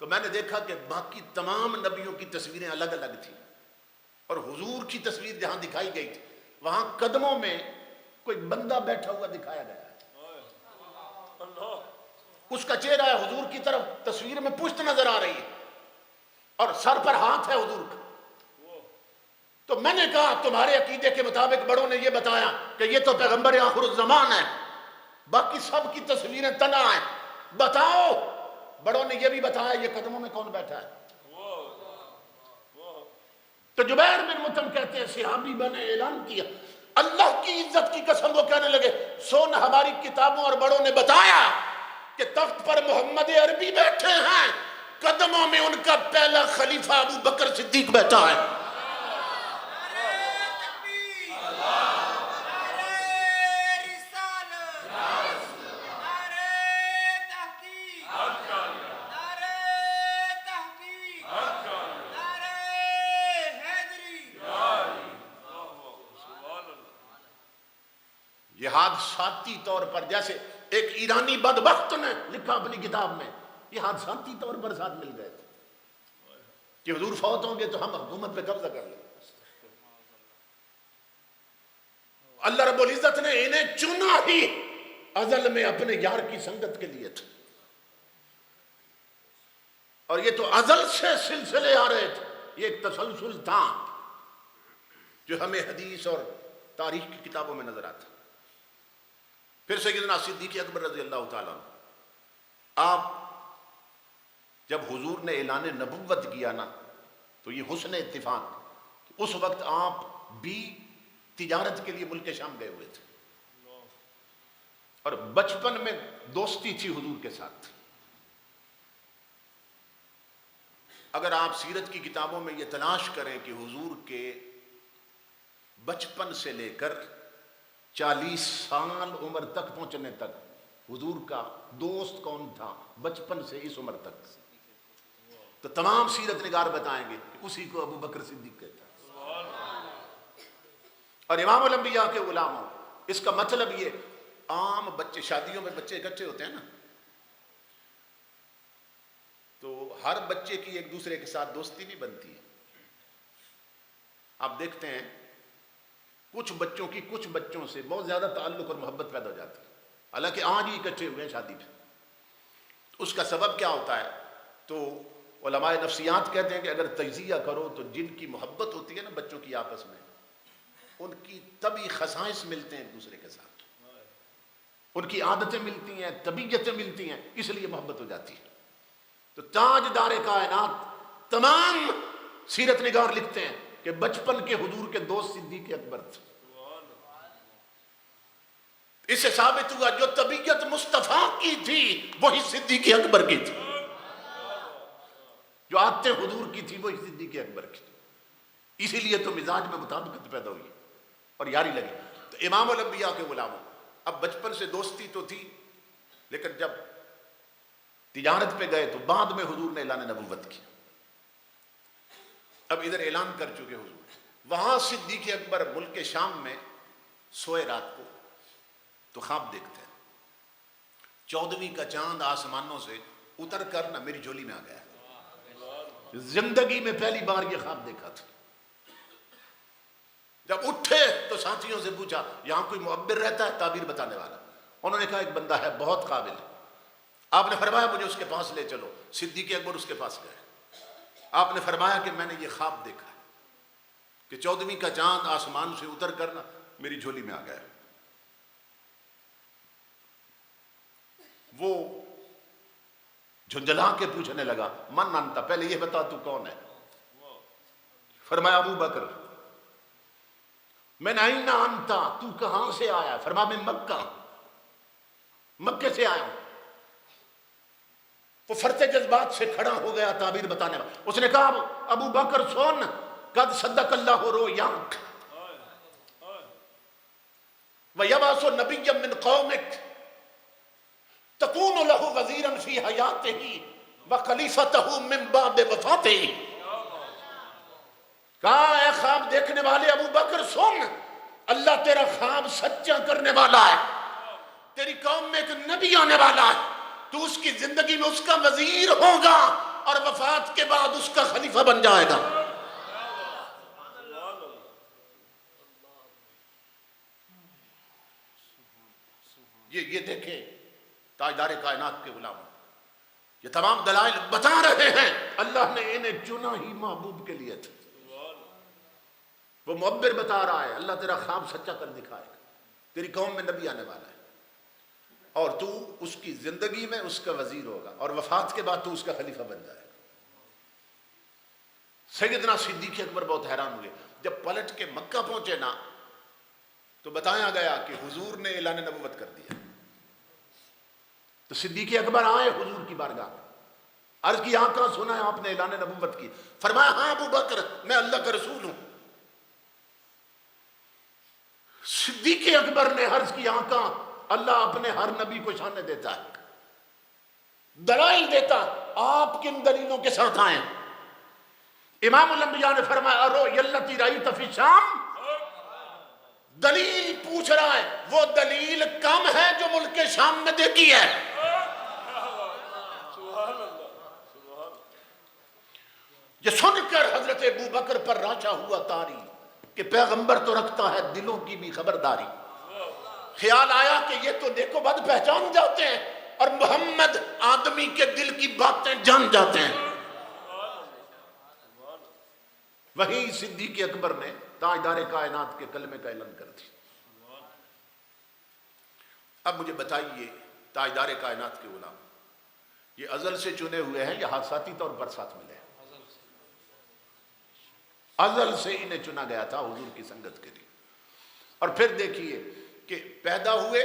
تو میں نے دیکھا کہ باقی تمام نبیوں کی تصویریں الگ الگ تھیں، اور حضور کی تصویر جہاں دکھائی گئی تھی وہاں قدموں میں کوئی بندہ بیٹھا ہوا دکھایا گیا ہے، اس کا چہرہ ہے حضور کی طرف، تصویر میں پشت نظر آ رہی ہے اور سر پر ہاتھ ہے حضور کا۔ تو میں نے کہا تمہارے عقیدے کے مطابق بڑوں نے یہ بتایا کہ یہ تو پیغمبر آخر الزمان ہے، باقی سب کی تصویریں تنا ہیں، بتاؤ بڑوں نے یہ بھی بتایا یہ قدموں میں کون بیٹھا ہے؟ تو جبیر بن مطعم کہتے ہیں صحابی بنے اعلان کیا، اللہ کی عزت کی قسم وہ کہنے لگے سن ہماری کتابوں اور بڑوں نے بتایا کہ تخت پر محمد عربی بیٹھے ہیں، قدموں میں ان کا پہلا خلیفہ ابو بکر صدیق بیٹھا ہے۔ یہ حادثاتی طور پر، جیسے ایک ایرانی بدبخت نے لکھا اپنی کتاب میں، یہ حادثاتی طور پر ساتھ مل گئے تھے کہ حضور فوت ہوں گے تو ہم حکومت پہ قبضہ کر لیں۔ اللہ رب العزت نے انہیں چنا ہی ازل میں اپنے یار کی سنگت کے لیے تھا، اور یہ تو ازل سے سلسلے آ رہے تھے، یہ ایک تسلسل تھا جو ہمیں حدیث اور تاریخ کی کتابوں میں نظر آتا۔ پھر سیدنا صدیق اکبر رضی اللہ تعالیٰ عنہ، آپ جب حضور نے اعلان نبوت کیا نا تو یہ حسن اتفاق، اس وقت آپ بھی تجارت کے لیے ملک شام گئے ہوئے تھے، اور بچپن میں دوستی تھی حضور کے ساتھ۔ اگر آپ سیرت کی کتابوں میں یہ تلاش کریں کہ حضور کے بچپن سے لے کر 40 سال عمر تک پہنچنے تک حضور کا دوست کون تھا، بچپن سے اس عمر تک، تو تمام سیرت نگار بتائیں گے کہ اسی کو ابو بکر صدیق کہتا ہے۔ اور امام الانبیاء کے غلاموں، اس کا مطلب یہ عام بچے، شادیوں میں بچے اکٹھے ہوتے ہیں نا، تو ہر بچے کی ایک دوسرے کے ساتھ دوستی نہیں بنتی ہے۔ آپ دیکھتے ہیں کچھ بچوں کی کچھ بچوں سے بہت زیادہ تعلق اور محبت پیدا ہو جاتی ہے، حالانکہ آج ہی اکٹھے ہوئے ہیں شادی پہ۔ اس کا سبب کیا ہوتا ہے؟ تو علماء نفسیات کہتے ہیں کہ اگر تجزیہ کرو تو جن کی محبت ہوتی ہے نا بچوں کی آپس میں، ان کی طبعی خصائص ملتے ہیں ایک دوسرے کے ساتھ، ان کی عادتیں ملتی ہیں، طبیعتیں ملتی ہیں، اس لیے محبت ہو جاتی ہے۔ تو تاجدار کائنات تمام سیرت نگار لکھتے ہیں کہ بچپن کے حضور کے دوست صدیق اکبر تھے۔ اس سے ثابت ہوا جو طبیعت مصطفیٰ کی تھی وہی صدیق اکبر کی تھی، جو عادتیں حضور کی تھی وہی صدیق اکبر کی تھی، اسی لیے تو مزاج میں مطابقت پیدا ہوئی اور یاری لگی۔ تو امام الانبیاء کے غلاموں، اب بچپن سے دوستی تو تھی، لیکن جب تجارت پہ گئے تو بعد میں حضور نے اعلان نبوت کیا۔ اب ادھر اعلان کر چکے حضور، وہاں صدیق اکبر ملک شام میں سوئے رات کو تو خواب دیکھتے ہیں، 14ویں کا چاند آسمانوں سے اتر کر نہ میری جھولی میں آ گیا۔ زندگی میں پہلی بار یہ خواب دیکھا تھا۔ جب اٹھے تو ساتھیوں سے پوچھا یہاں کوئی معبر رہتا ہے، تعبیر بتانے والا؟ انہوں نے کہا ایک بندہ ہے بہت قابل ہے۔ آپ نے فرمایا مجھے اس کے پاس لے چلو۔ صدیق اکبر اس کے پاس گئے۔ آپ نے فرمایا کہ میں نے یہ خواب دیکھا ہے کہ 14ویں کا چاند آسمان سے اتر کر نا میری جھولی میں آ گیا. وہ جھنجھلا کے پوچھنے لگا من انت، پہلے یہ بتا تو کون ہے. فرمایا ابو بکر. من این انت، تو کہاں سے آیا؟ فرمایا میں مکہ، مکے سے آیا ہوں. وہ فرتے جذبات سے کھڑا ہو گیا تعبیر بتانے والا. اس نے کہا ابو بکر سن، قد صدق اللہ رؤیاک ویبعث نبیا من قومک تکون لہ وزیرا فی حیاتہ وخلیفتہ من بعد وفاتہ. کہا اے خواب دیکھنے والے ابو بکر سن، اللہ تیرا خواب سچا کرنے والا ہے. تیری قوم میں ایک نبی آنے والا ہے، تو اس کی زندگی میں اس کا وزیر ہوگا اور وفات کے بعد اس کا خلیفہ بن جائے گا. یہ دیکھیں تاجدار کائنات کے غلام، یہ تمام دلائل بتا رہے ہیں اللہ نے انہیں چنا ہی محبوب کے لیے تھے. وہ معبر بتا رہا ہے اللہ تیرا خواب سچا کر دکھائے گا، تیری قوم میں نبی آنے والا ہے اور تو اس کی زندگی میں اس کا وزیر ہوگا اور وفات کے بعد تو اس کا خلیفہ بن جائے گا. سیدنا صدیق اکبر بہت حیران ہوئے. جب پلٹ کے مکہ پہنچے نا تو بتایا گیا کہ حضور نے اعلان نبوت کر دیا. تو صدیق اکبر آئے حضور کی بارگاہ میں، عرض کی آقا سنا ہے آپ نے اعلان نبوت کی؟ فرمایا ہاں ابو بکر میں اللہ کا رسول ہوں. صدیق اکبر نے عرض کی آقا اللہ اپنے ہر نبی کو شان دیتا ہے، دلائل دیتا، آپ کن دلیلوں کے ساتھ آئے؟ امام الانبیاء نے فرمایا ارو یلتی رأیت فی شام، دلیل پوچھ رہا ہے وہ دلیل کم ہے جو ملک شام میں دیکھی ہے. یہ سن کر حضرت ابو بکر پر رانچا ہوا طاری کہ پیغمبر تو رکھتا ہے دلوں کی بھی خبرداری. خیال آیا کہ یہ تو نیکو بد پہچان جاتے ہیں اور محمد آدمی کے دل کی باتیں جان جاتے ہیں. وہی صدیق اکبر نے تاجدار کائنات کے کلمے کا اعلان کر دیا. اب مجھے بتائیے تاجدار کائنات کے غلام یہ ازل سے چنے ہوئے ہیں یا حادثاتی طور پر ساتھ ملے ہیں؟ ازل سے انہیں چنا گیا تھا حضور کی سنگت کے لیے. اور پھر دیکھیے کہ پیدا ہوئے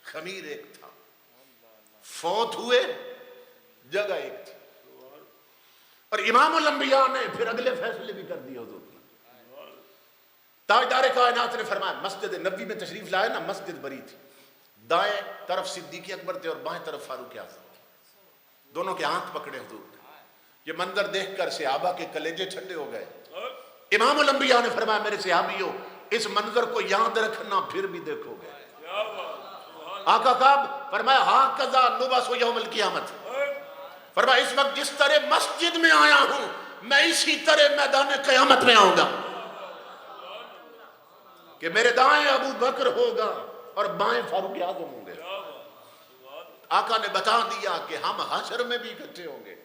خمیر ایک تھا، فوت ہوئے جگہ ایک تھی. اور امام الانبیاء نے پھر اگلے فیصلے بھی کر دیے حضور نے. تاجدار کائنات نے فرمایا مسجد نبوی میں تشریف لائے نا، مسجد بری تھی، دائیں طرف صدیق اکبر تھے اور بائیں طرف فاروق اعظم. دونوں کے ہاتھ پکڑے حضور نے. یہ منظر دیکھ کر صحابہ کے کلیجے ٹھنڈے ہو گئے. امام الانبیاء نے فرمایا میرے صحابیوں اس منظر کو یاد رکھنا پھر بھی دیکھو گے. آقا کعب فرمایا ہاکذا نبعث یوم القیامت. فرمایا اس وقت جس طرح مسجد میں آیا ہوں میں اسی طرح میدان قیامت میں آؤں گا کہ میرے دائیں ابو بکر ہوگا اور بائیں فاروق اعظم ہوں گے. آقا نے بتا دیا کہ ہم حشر میں بھی اکٹھے ہوں گے،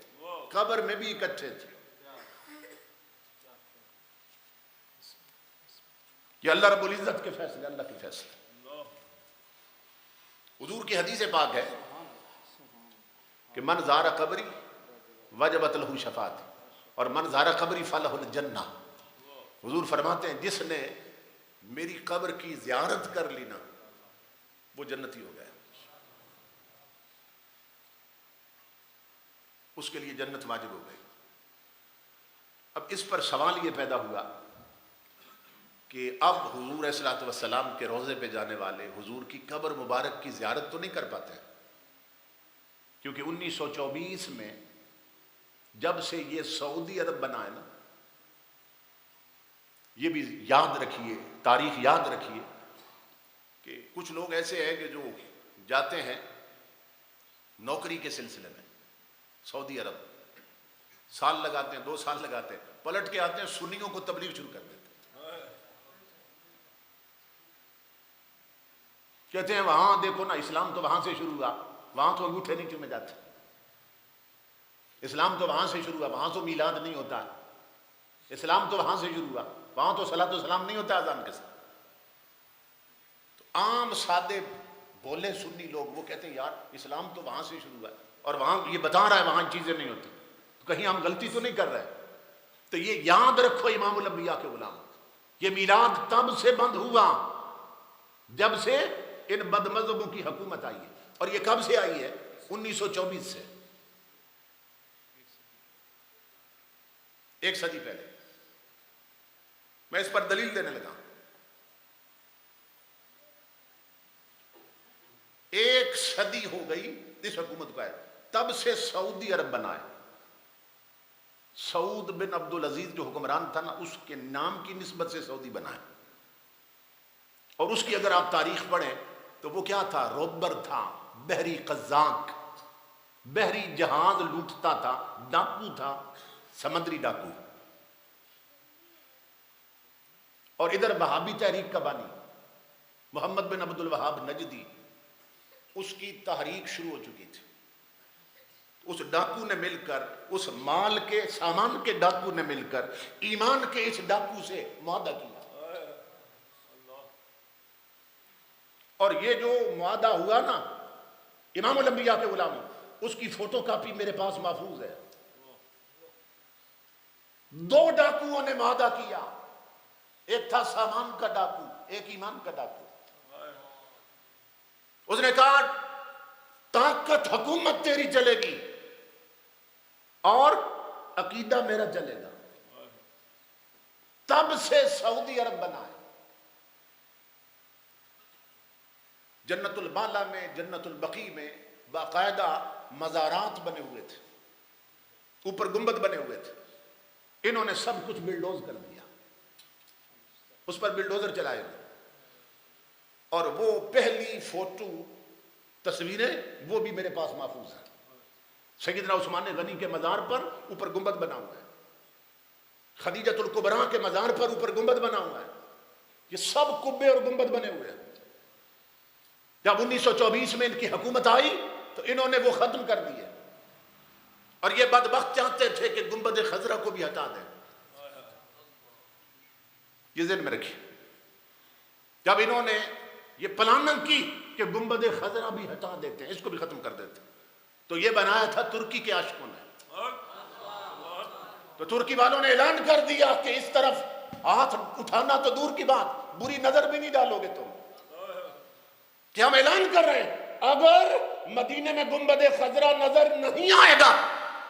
قبر میں بھی اکٹھے تھے. یہ اللہ رب العزت کے فیصلے، اللہ کے فیصلے. حضور کی حدیث پاک ہے کہ من زار قبری وجبت لہ شفاعتی اور من زار قبری فلہ الجنہ. حضور فرماتے ہیں جس نے میری قبر کی زیارت کر لی نا وہ جنتی ہو گیا، اس کے لیے جنت واجب ہو گئی. اب اس پر سوال یہ پیدا ہوا کہ اب حضور علیہ الصلوۃ والسلام کے روضے پہ جانے والے حضور کی قبر مبارک کی زیارت تو نہیں کر پاتے کیونکہ 1924 میں جب سے یہ سعودی عرب بنا ہے نا، یہ بھی یاد رکھیے، تاریخ یاد رکھیے کہ کچھ لوگ ایسے ہیں کہ جو جاتے ہیں نوکری کے سلسلے میں سعودی عرب، سال لگاتے ہیں 2 سال لگاتے ہیں، پلٹ کے آتے ہیں سنیوں کو تبلیغ شروع کر دیتے ہیں. کہتے ہیں وہاں دیکھو نا اسلام تو وہاں سے شروع ہوا، وہاں تو انگوٹھے نہیں چومے جاتے. اسلام تو وہاں سے شروع ہوا، وہاں تو میلاد نہیں ہوتا. اسلام تو وہاں سے شروع ہوا، وہاں تو صلاۃ و سلام نہیں ہوتا اذان کے ساتھ. تو عام سادے بولے سنی لوگ وہ کہتے ہیں یار اسلام تو وہاں سے شروع ہوا ہے اور وہاں یہ بتا رہا ہے وہاں چیزیں نہیں ہوتی، تو کہیں ہم غلطی تو نہیں کر رہے. تو یہ یاد رکھو امام الانبیاء کے غلام، یہ میلاد تب سے بند ہوا جب سے ان بد مذہبوں کی حکومت آئی ہے. اور یہ کب سے آئی ہے؟ 1924 سے، ایک صدی پہلے. میں اس پر دلیل دینے لگا. ایک صدی ہو گئی اس حکومت کو آئے، تب سے سعودی عرب بنا ہے. سعود بن عبدالعزیز جو حکمران تھا نا، اس کے نام کی نسبت سے سعودی بنا ہے. اور اس کی اگر آپ تاریخ پڑھیں تو وہ کیا تھا؟ روبر تھا، بحری قزاق، بحری جہاز لوٹتا تھا، ڈاکو تھا، سمندری ڈاکو. اور ادھر وہابی تحریک کا بانی محمد بن عبد الوہاب نجدی، اس کی تحریک شروع ہو چکی تھی. اس ڈاکو نے مل کر، اس مال کے سامان کے ڈاکو نے مل کر ایمان کے اس ڈاکو سے معاہدہ کیا. اور یہ جو معاہدہ ہوا نا امام الانبیاء کے غلاموں، اس کی فوٹو کاپی میرے پاس محفوظ ہے. 2 ڈاکوؤں نے معاہدہ کیا، ایک تھا سامان کا ڈاکو، ایک ایمان کا ڈاکو. اس نے کہا طاقت حکومت تیری چلے گی اور عقیدہ میرا چلے گا. تب سے سعودی عرب بنا ہے. جنت البالا میں، جنت البقیع میں باقاعدہ مزارات بنے ہوئے تھے، اوپر گنبد بنے ہوئے تھے. انہوں نے سب کچھ بلڈوز کر دیا، اس پر بلڈوزر چلائے گئے. اور وہ پہلی فوٹو تصویریں وہ بھی میرے پاس محفوظ ہیں. سیدنا عثمان غنی کے مزار پر اوپر گنبد بنا ہوا ہے، خدیجۃ الکبریٰ کے مزار پر اوپر گنبد بنا ہوا ہے. یہ سب کبے اور گنبد بنے ہوئے ہیں. جب 1924 میں ان کی حکومت آئی تو انہوں نے وہ ختم کر دیے. اور یہ بدبخت چاہتے تھے کہ گنبد خضرا کو بھی ہٹا دیں. یہ ذہن میں رکھیے، جب انہوں نے یہ پلاننگ کی کہ گنبد خضرا بھی ہٹا دیتے ہیں، اس کو بھی ختم کر دیتے ہیں، تو یہ بنایا تھا ترکی کے عاشقوں نے. تو ترکی والوں نے اعلان کر دیا کہ اس طرف ہاتھ اٹھانا تو دور کی بات، بری نظر بھی نہیں ڈالو گے تم. کہ ہم اعلان کر رہے ہیں اگر مدینے میں گنبد خضرا نظر نہیں آئے گا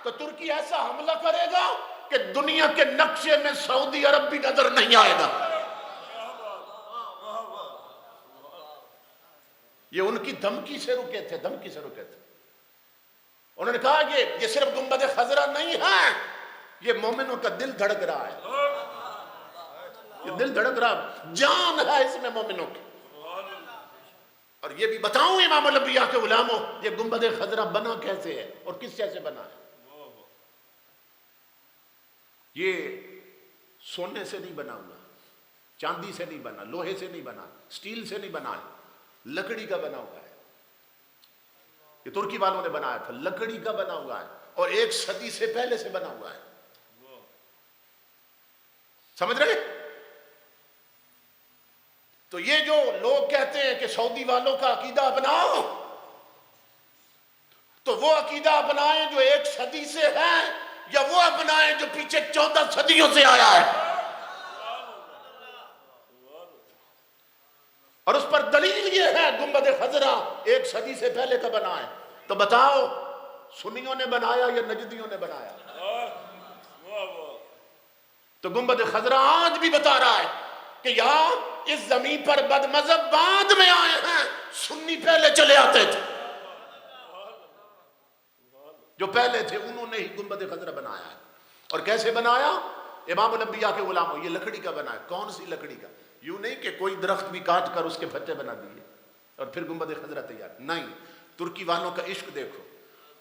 تو ترکی ایسا حملہ کرے گا کہ دنیا کے نقشے میں سعودی عرب بھی نظر نہیں آئے گا. یہ ان کی دھمکی سے رکے تھے، دھمکی سے رکے تھے. انہوں نے کہا کہ یہ صرف گنبد خضرا نہیں ہے، یہ مومنوں کا دل دھڑک رہا ہے، یہ دل دھڑک رہا، جان ہے اس میں مومنوں کی. اور یہ بھی بتاؤں امام الانبیاء کے غلاموں، یہ گنبد خضرا بنا کیسے ہے اور کس سے بنا ہے. یہ سونے سے نہیں بنا ہوا، چاندی سے نہیں بنا، لوہے سے نہیں بنا، سٹیل سے نہیں بنا ہے، لکڑی کا بنا ہوا ہے. یہ ترکی والوں نے بنایا تھا، لکڑی کا بنا ہوا ہے اور 1 صدی سے پہلے سے بنا ہوا ہے. سمجھ رہے؟ تو یہ جو لوگ کہتے ہیں کہ سعودی والوں کا عقیدہ اپناؤ، تو وہ عقیدہ اپنائیں جو 1 صدی سے ہے، یا وہ اپنائیں جو پیچھے 14 صدیوں سے آیا ہے. اور اس پر دلیل یہ ہے گنبد خضرا 1 صدی سے پہلے کا بنا ہے. تو بتاؤ سنیوں نے بنایا یا نجدیوں نے بنایا؟ تو گنبد خضرا آج بھی بتا رہا ہے کہ یہاں اس زمین پر بد مذہب بعد میں آئے ہیں، سنی پہلے چلے آتے تھے. جو پہلے تھے انہوں نے ہی گنبد خضرا بنایا ہے. اور کیسے بنایا؟ امام الانبیاء کے غلاموں، یہ لکڑی کا بنا ہے. کون سی لکڑی کا؟ یوں نہیں کہ کوئی درخت بھی کاٹ کر اس کے پھٹے بنا دیے اور پھر گنبد خضرا تیار. نہیں، ترکی والوں کا عشق دیکھو.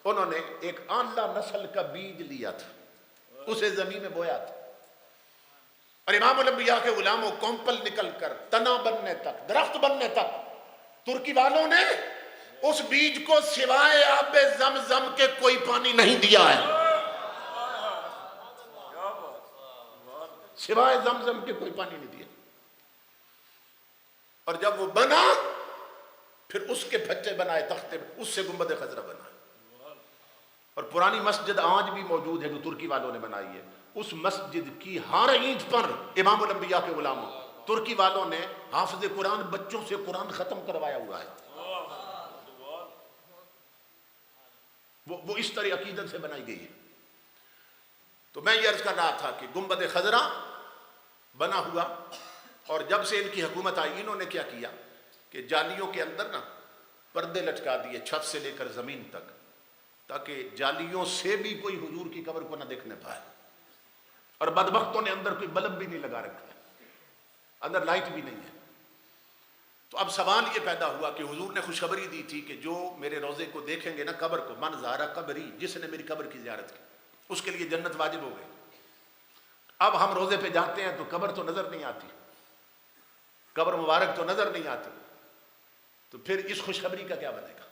انہوں نے ایک آنلہ نسل کا بیج لیا تھا، اسے زمین میں بویا تھا. اور امام الانبیاء کے غلاموں، کومپل نکل کر تنا بننے تک، درخت بننے تک، ترکی والوں نے اس بیج کو سوائے آب زمزم کے کوئی پانی نہیں دیا ہے. سوائے زمزم کے کوئی پانی نہیں دیا. اور جب وہ بنا پھر اس کے پھچے بنائے تختے، اس سے گنبد خضرا بنا. اور پرانی مسجد آج بھی موجود ہے جو ترکی والوں نے بنائی ہے. اس مسجد کی ہر اینٹ پر امام الانبیاء کے غلاموں، ترکی والوں نے حافظ قرآن بچوں سے قرآن ختم کروایا ہوا ہے. وہ اس طرح عقیدت سے بنائی گئی ہے. تو میں یہ عرض کر رہا تھا کہ گنبد خضرا بنا ہوا، اور جب سے ان کی حکومت آئی انہوں نے کیا کیا کہ جالیوں کے اندر نا پردے لٹکا دیے چھت سے لے کر زمین تک، تاکہ جالیوں سے بھی کوئی حضور کی قبر کو نہ دیکھنے پائے. اور بدبختوں نے اندر کوئی بلب بھی نہیں لگا رکھا ہے، اندر لائٹ بھی نہیں ہے. تو اب سوال یہ پیدا ہوا کہ حضور نے خوشخبری دی تھی کہ جو میرے روضے کو دیکھیں گے نا، قبر کو، من زارہ قبری، جس نے میری قبر کی زیارت کی اس کے لیے جنت واجب ہو گئی. اب ہم روزے پہ جاتے ہیں تو قبر تو نظر نہیں آتی، قبر مبارک تو نظر نہیں آتی، تو پھر اس خوشخبری کا کیا بنے گا؟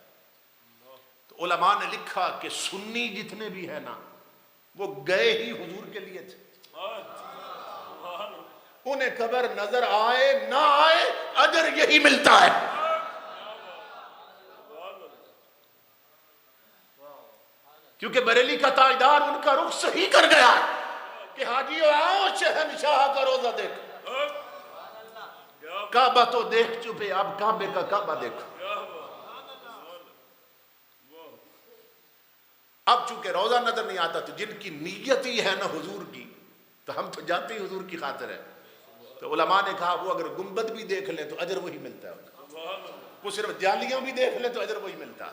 تو علماء نے لکھا کہ سنی جتنے بھی ہیں نا وہ گئے ہی حضور کے لیے تھے. انہیں قبر نظر آئے نہ آئے اجر یہی ملتا ہے. کیونکہ بریلی کا تاجدار ان کا رخ صحیح کر گیا ہے کہ حاجیو آؤ شہنشاہ کا روزہ دیکھو. کعبہ تو دیکھ چکے، اب کعبے کا کعبہ دیکھو. اب چونکہ روزہ نظر نہیں آتا تو جن کی نیت ہی ہے نا حضور کی، تو ہم تو جانتے ہی حضور کی خاطر ہے. تو علماء نے کہا وہ اگر گنبد بھی دیکھ لیں تو اجر وہی ملتا ہے، وہ صرف جالیاں بھی دیکھ لیں تو اجر وہی ملتا ہے.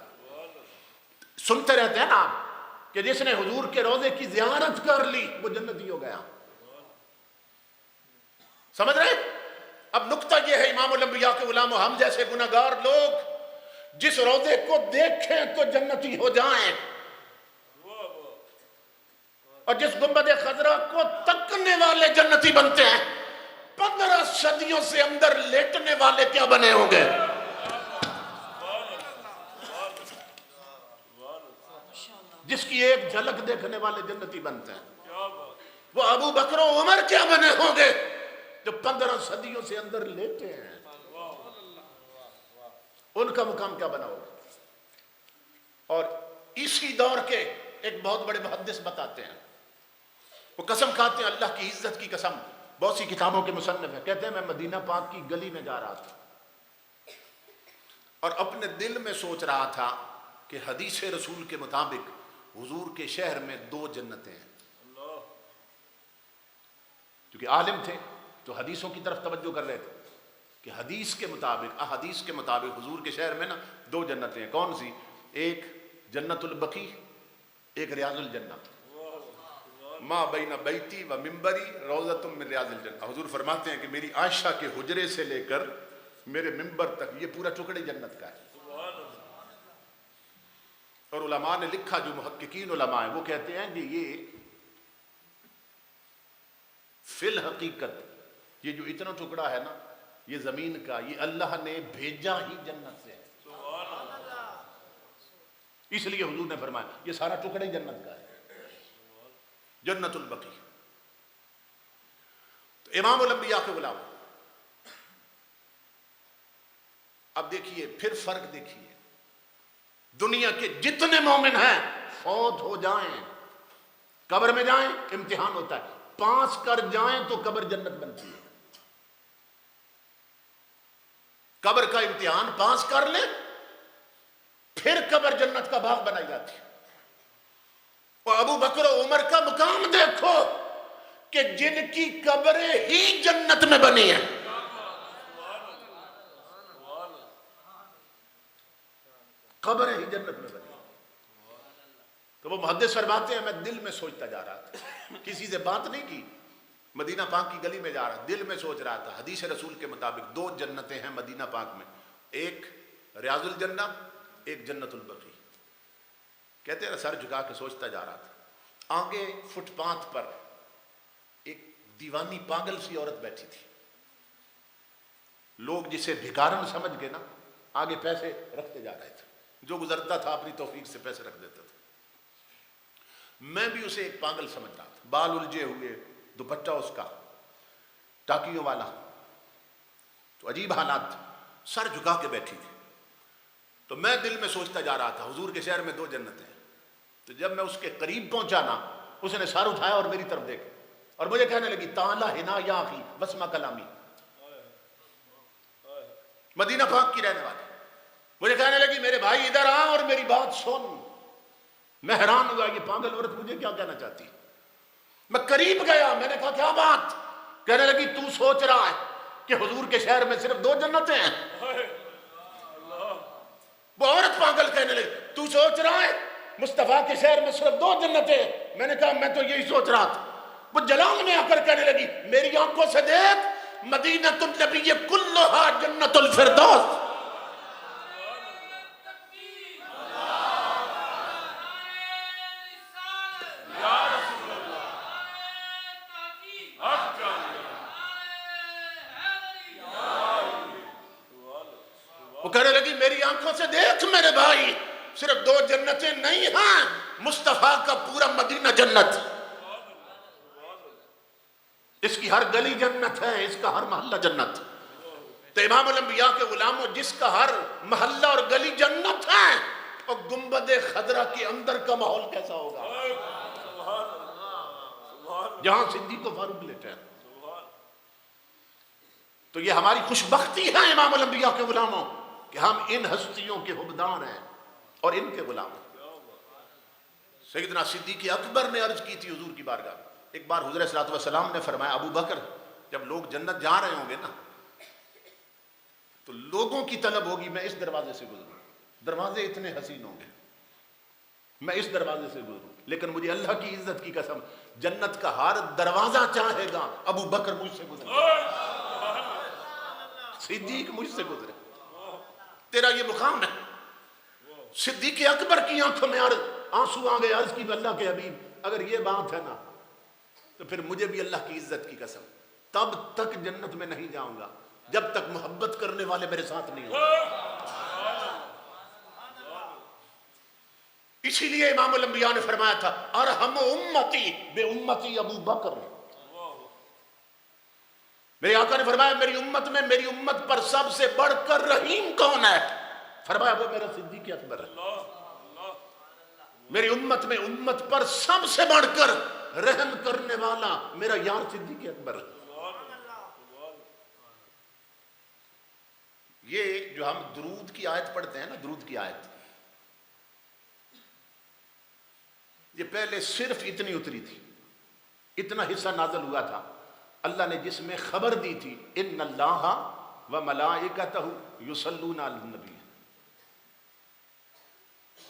سنتے رہتے ہیں نا آپ کہ جس نے حضور کے روزے کی زیارت کر لی وہ جنتی ہو گیا. سمجھ رہے؟ اب نکتہ یہ ہے امام الانبیاء کے غلاموں، ہم جیسے گناہگار لوگ جس روزے کو دیکھیں تو جنتی ہو جائیں، اور جس گنبد خضرا کو تکنے والے جنتی بنتے ہیں، 15 صدیوں سے اندر لیٹنے والے کیا بنے ہوں گے؟ جس کی ایک جھلک دیکھنے والے جنتی بنتے ہیں، وہ ابو بکر و عمر کیا بنے ہوں گے جو 15 صدیوں سے اندر لیٹے ہیں؟ ان کا مقام کیا بنا ہوگا؟ اور اسی دور کے ایک بہت بڑے محدث بتاتے ہیں، وہ قسم کھاتے ہیں اللہ کی عزت کی قسم، بہت سی کتابوں کے مصنف ہیں، کہتے ہیں میں مدینہ پاک کی گلی میں جا رہا تھا اور اپنے دل میں سوچ رہا تھا کہ حدیث رسول کے مطابق حضور کے شہر میں 2 جنتیں ہیں. کیونکہ عالم تھے تو حدیثوں کی طرف توجہ کر رہے تھے کہ حدیث کے مطابق، احادیث کے مطابق حضور کے شہر میں نا 2 جنتیں ہیں. کون سی؟ ایک جنت البقیع، ایک ریاض الجنہ. ما بین بیتی و منبری روضۃ من ریاض الجنہ. حضور فرماتے ہیں کہ میری عائشہ کے حجرے سے لے کر میرے منبر تک یہ پورا ٹکڑے جنت کا ہے. اور علماء نے لکھا، جو محققین علماء ہیں وہ کہتے ہیں کہ یہ فی الحقیقت یہ جو اتنا ٹکڑا ہے نا یہ زمین کا، یہ اللہ نے بھیجا ہی جنت سے ہے. اس لیے حضور نے فرمایا یہ سارا ٹکڑے جنت کا ہے، جنت البقیع. تو امام الانبیاء کے غلام، اب دیکھیے پھر فرق دیکھیے، دنیا کے جتنے مومن ہیں فوت ہو جائیں، قبر میں جائیں، امتحان ہوتا ہے، پاس کر جائیں تو قبر جنت بنتی ہے. قبر کا امتحان پاس کر لیں پھر قبر جنت کا باغ بنائی جاتی ہے. اور ابو بکر و عمر کا مقام دیکھو کہ جن کی قبریں ہی جنت میں بنی ہیں. قبریں ہی جنت میں بنی ہیں. تو وہ محدث فرماتے ہیں میں دل میں سوچتا جا رہا تھا، کسی سے بات نہیں کی، مدینہ پاک کی گلی میں جا رہا، دل میں سوچ رہا تھا حدیث رسول کے مطابق 2 جنتیں ہیں مدینہ پاک میں، ایک ریاض الجنہ، ایک جنت البقیع. کہتے ہیں سر جھکا کے سوچتا جا رہا تھا، آگے فٹ پاتھ پر ایک دیوانی پاگل سی عورت بیٹھی تھی. لوگ جسے بھکارن سمجھ کے نا آگے پیسے رکھتے جا رہے تھے، جو گزرتا تھا اپنی توفیق سے پیسے رکھ دیتا تھا. میں بھی اسے ایک پاگل سمجھ رہا تھا، بال الجھے ہوئے، دوپٹہ اس کا ٹاکیوں والا، تو عجیب حالات، سر جھکا کے بیٹھی تھی. تو میں دل میں سوچتا جا رہا تھا حضور کے شہر میں 2 جنتیں ہیں. تو جب میں اس کے قریب پہنچا نا، اس نے سر اٹھایا اور میری طرف دیکھا اور مجھے کہنے لگی تعالیٰ ہنا یا اخی واسمع کلامی. مدینہ پاک کی رہنے والی مجھے کہنے لگی میرے بھائی ادھر آ اور میری بات سن. میں حیران ہوا یہ پاگل عورت مجھے کیا کہنا چاہتی. میں قریب گیا، میں نے کہا کیا بات؟ کہنے لگی تو سوچ رہا ہے کہ حضور کے شہر میں صرف 2 جنتیں ہیں. وہ عورت پاگل کہنے لگی تو سوچ رہا ہے مصطفیٰ کے شہر میں صرف 2 جنتیں ہیں؟ میں نے کہا میں تو یہی سوچ رہا تھا. وہ جلال میں آ کر کہنے لگی میری آنکھوں سے دیکھ، مدینہ النبی کلھا جنت الفردوس. وہ کہنے لگی میری آنکھوں سے دیکھ میرے بھائی، صرف 2 جنتیں نہیں ہیں، مصطفیٰ کا پورا مدینہ جنت. اس کی ہر گلی جنت ہے، اس کا ہر محلہ جنت. تو امام الانبیاء کے غلاموں جس کا ہر محلہ اور گلی جنت ہے، اور گنبد خضرا کے اندر کا ماحول کیسا ہوگا جہاں صدیق و فاروق لیتے ہیں. تو یہ ہماری خوش بختی ہے امام الانبیاء کے غلاموں کہ ہم ان ہستیوں کے حبدار ہیں اور ان کے غلام. سیدنا صدیق اکبر نے عرض کی تھی حضور کی بارگاہ. ایک بار حضور صلی اللہ علیہ وسلم نے فرمایا ابو بکر جب لوگ جنت جا رہے ہوں گے نا تو لوگوں کی طلب ہوگی میں اس دروازے سے گزروں، دروازے اتنے حسین ہوں گے، میں اس دروازے سے گزروں، لیکن مجھے اللہ کی عزت کی قسم جنت کا ہر دروازہ چاہے گا ابو بکر مجھ سے گزرے، صدیق مجھ سے گزرے. تیرا یہ مقام ہے. صدیق اکبر کی آنکھوں میں آنسو آ گئے. عرض کی اللہ کے حبیب اگر یہ بات ہے نا تو پھر مجھے بھی اللہ کی عزت کی قسم تب تک جنت میں نہیں جاؤں گا جب تک محبت کرنے والے میرے ساتھ نہیں ہوں. اسی لیے امام الانبیاء نے فرمایا تھا ارحم امتی بے امتی ابو بکر. میرے آقا نے فرمایا میری امت میں میری امت پر سب سے بڑھ کر رحیم کون ہے؟ فرمایا وہ میرا صدیق اکبر ہے. میری امت میں امت پر سب سے بڑھ کر رحم کرنے والا میرا یار صدیق اکبر ہے. یہ جو ہم درود کی آیت پڑھتے ہیں نا، درود کی آیت یہ پہلے صرف اتنی اتری تھی، اتنا حصہ نازل ہوا تھا. اللہ نے جس میں خبر دی تھی ان اللہ و ملائکتہ یصلون علی النبی،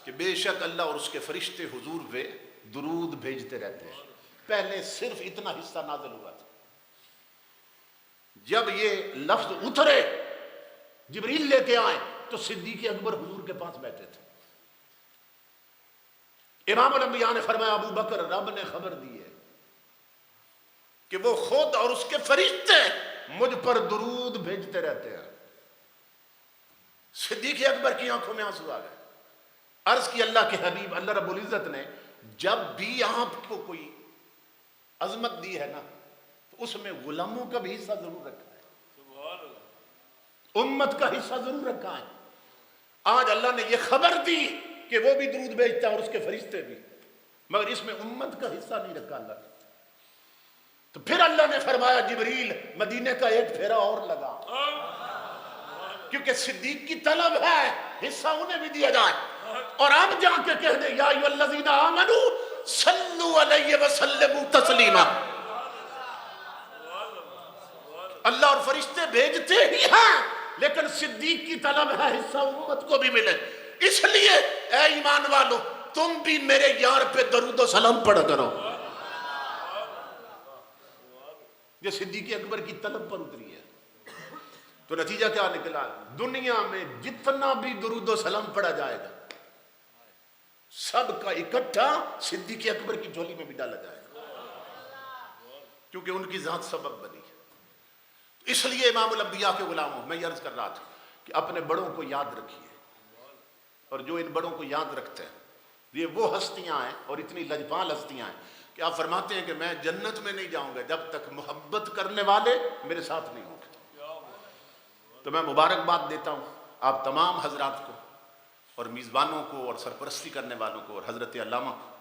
کہ بے شک اللہ اور اس کے فرشتے حضور پہ درود بھیجتے رہتے ہیں. پہلے صرف اتنا حصہ نازل ہوا تھا. جب یہ لفظ اترے جبریل لے کے آئے تو صدیق اکبر حضور کے پاس بیٹھے تھے. امام الانبیاء نے فرمایا ابو بکر رب نے خبر دی ہے کہ وہ خود اور اس کے فرشتے مجھ پر درود بھیجتے رہتے ہیں. صدیق اکبر کی آنکھوں میں آنسو آ گئے. عرض کی اللہ کے حبیب اللہ رب العزت نے جب بھی آپ کو کوئی عظمت دی ہے نا تو اس میں غلاموں کا بھی حصہ ضرور رکھا ہے، امت کا حصہ ضرور رکھا ہے. آج اللہ نے یہ خبر دی کہ وہ بھی درود بھیجتا ہے اور اس کے فرشتے بھی، مگر اس میں امت کا حصہ نہیں رکھا اللہ نے. تو پھر اللہ نے فرمایا جبریل مدینے کا ایک پھیرا اور لگا، کیونکہ صدیق کی طلب ہے حصہ انہیں بھی دیا جائے. اور اب جا کے کہہ دے یا ایھا الذین آمنوا صلوا علیہ وسلموا تسلیما. اللہ اور فرشتے بھیجتے ہی ہیں لیکن صدیق کی طلب ہے حصہ امت کو بھی ملے. اس لیے اے ایمان والو تم بھی میرے یار پہ درود و سلام پڑھا کرو. یہ صدیق اکبر کی طلب پر اتری ہے. تو نتیجہ کیا نکلا؟ دنیا میں جتنا بھی درود و سلام پڑھا جائے گا سب کا اکٹھا صدیق اکبر کی جھولی میں بھی ڈالا جائے گا، کیونکہ ان کی ذات سبب بنی ہے. اس لیے امام الانبیاء کے غلاموں میں یہ عرض کر رہا تھا کہ اپنے بڑوں کو یاد رکھیے، اور جو ان بڑوں کو یاد رکھتے ہیں یہ وہ ہستیاں ہیں اور اتنی لجپال ہستیاں ہیں کہ آپ فرماتے ہیں کہ میں جنت میں نہیں جاؤں گا جب تک محبت کرنے والے میرے ساتھ نہیں ہوں گے۔ تو میں مبارکباد دیتا ہوں آپ تمام حضرات کو اور میزبانوں کو اور سرپرستی کرنے والوں کو اور حضرت علامہ کو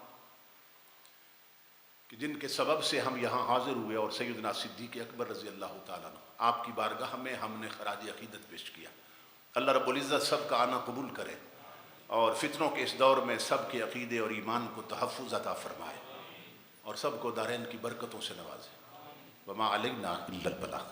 کہ جن کے سبب سے ہم یہاں حاضر ہوئے، اور سیدنا صدیق اکبر رضی اللہ تعالیٰ عنہ آپ کی بارگاہ میں ہم نے خراج عقیدت پیش کیا۔ اللہ رب العزت سب کا آنا قبول کرے اور فتنوں کے اس دور میں سب کے عقیدے اور ایمان کو تحفظ عطا فرمائے اور سب کو دارین کی برکتوں سے نوازے۔ وما علینا الا البلاغ۔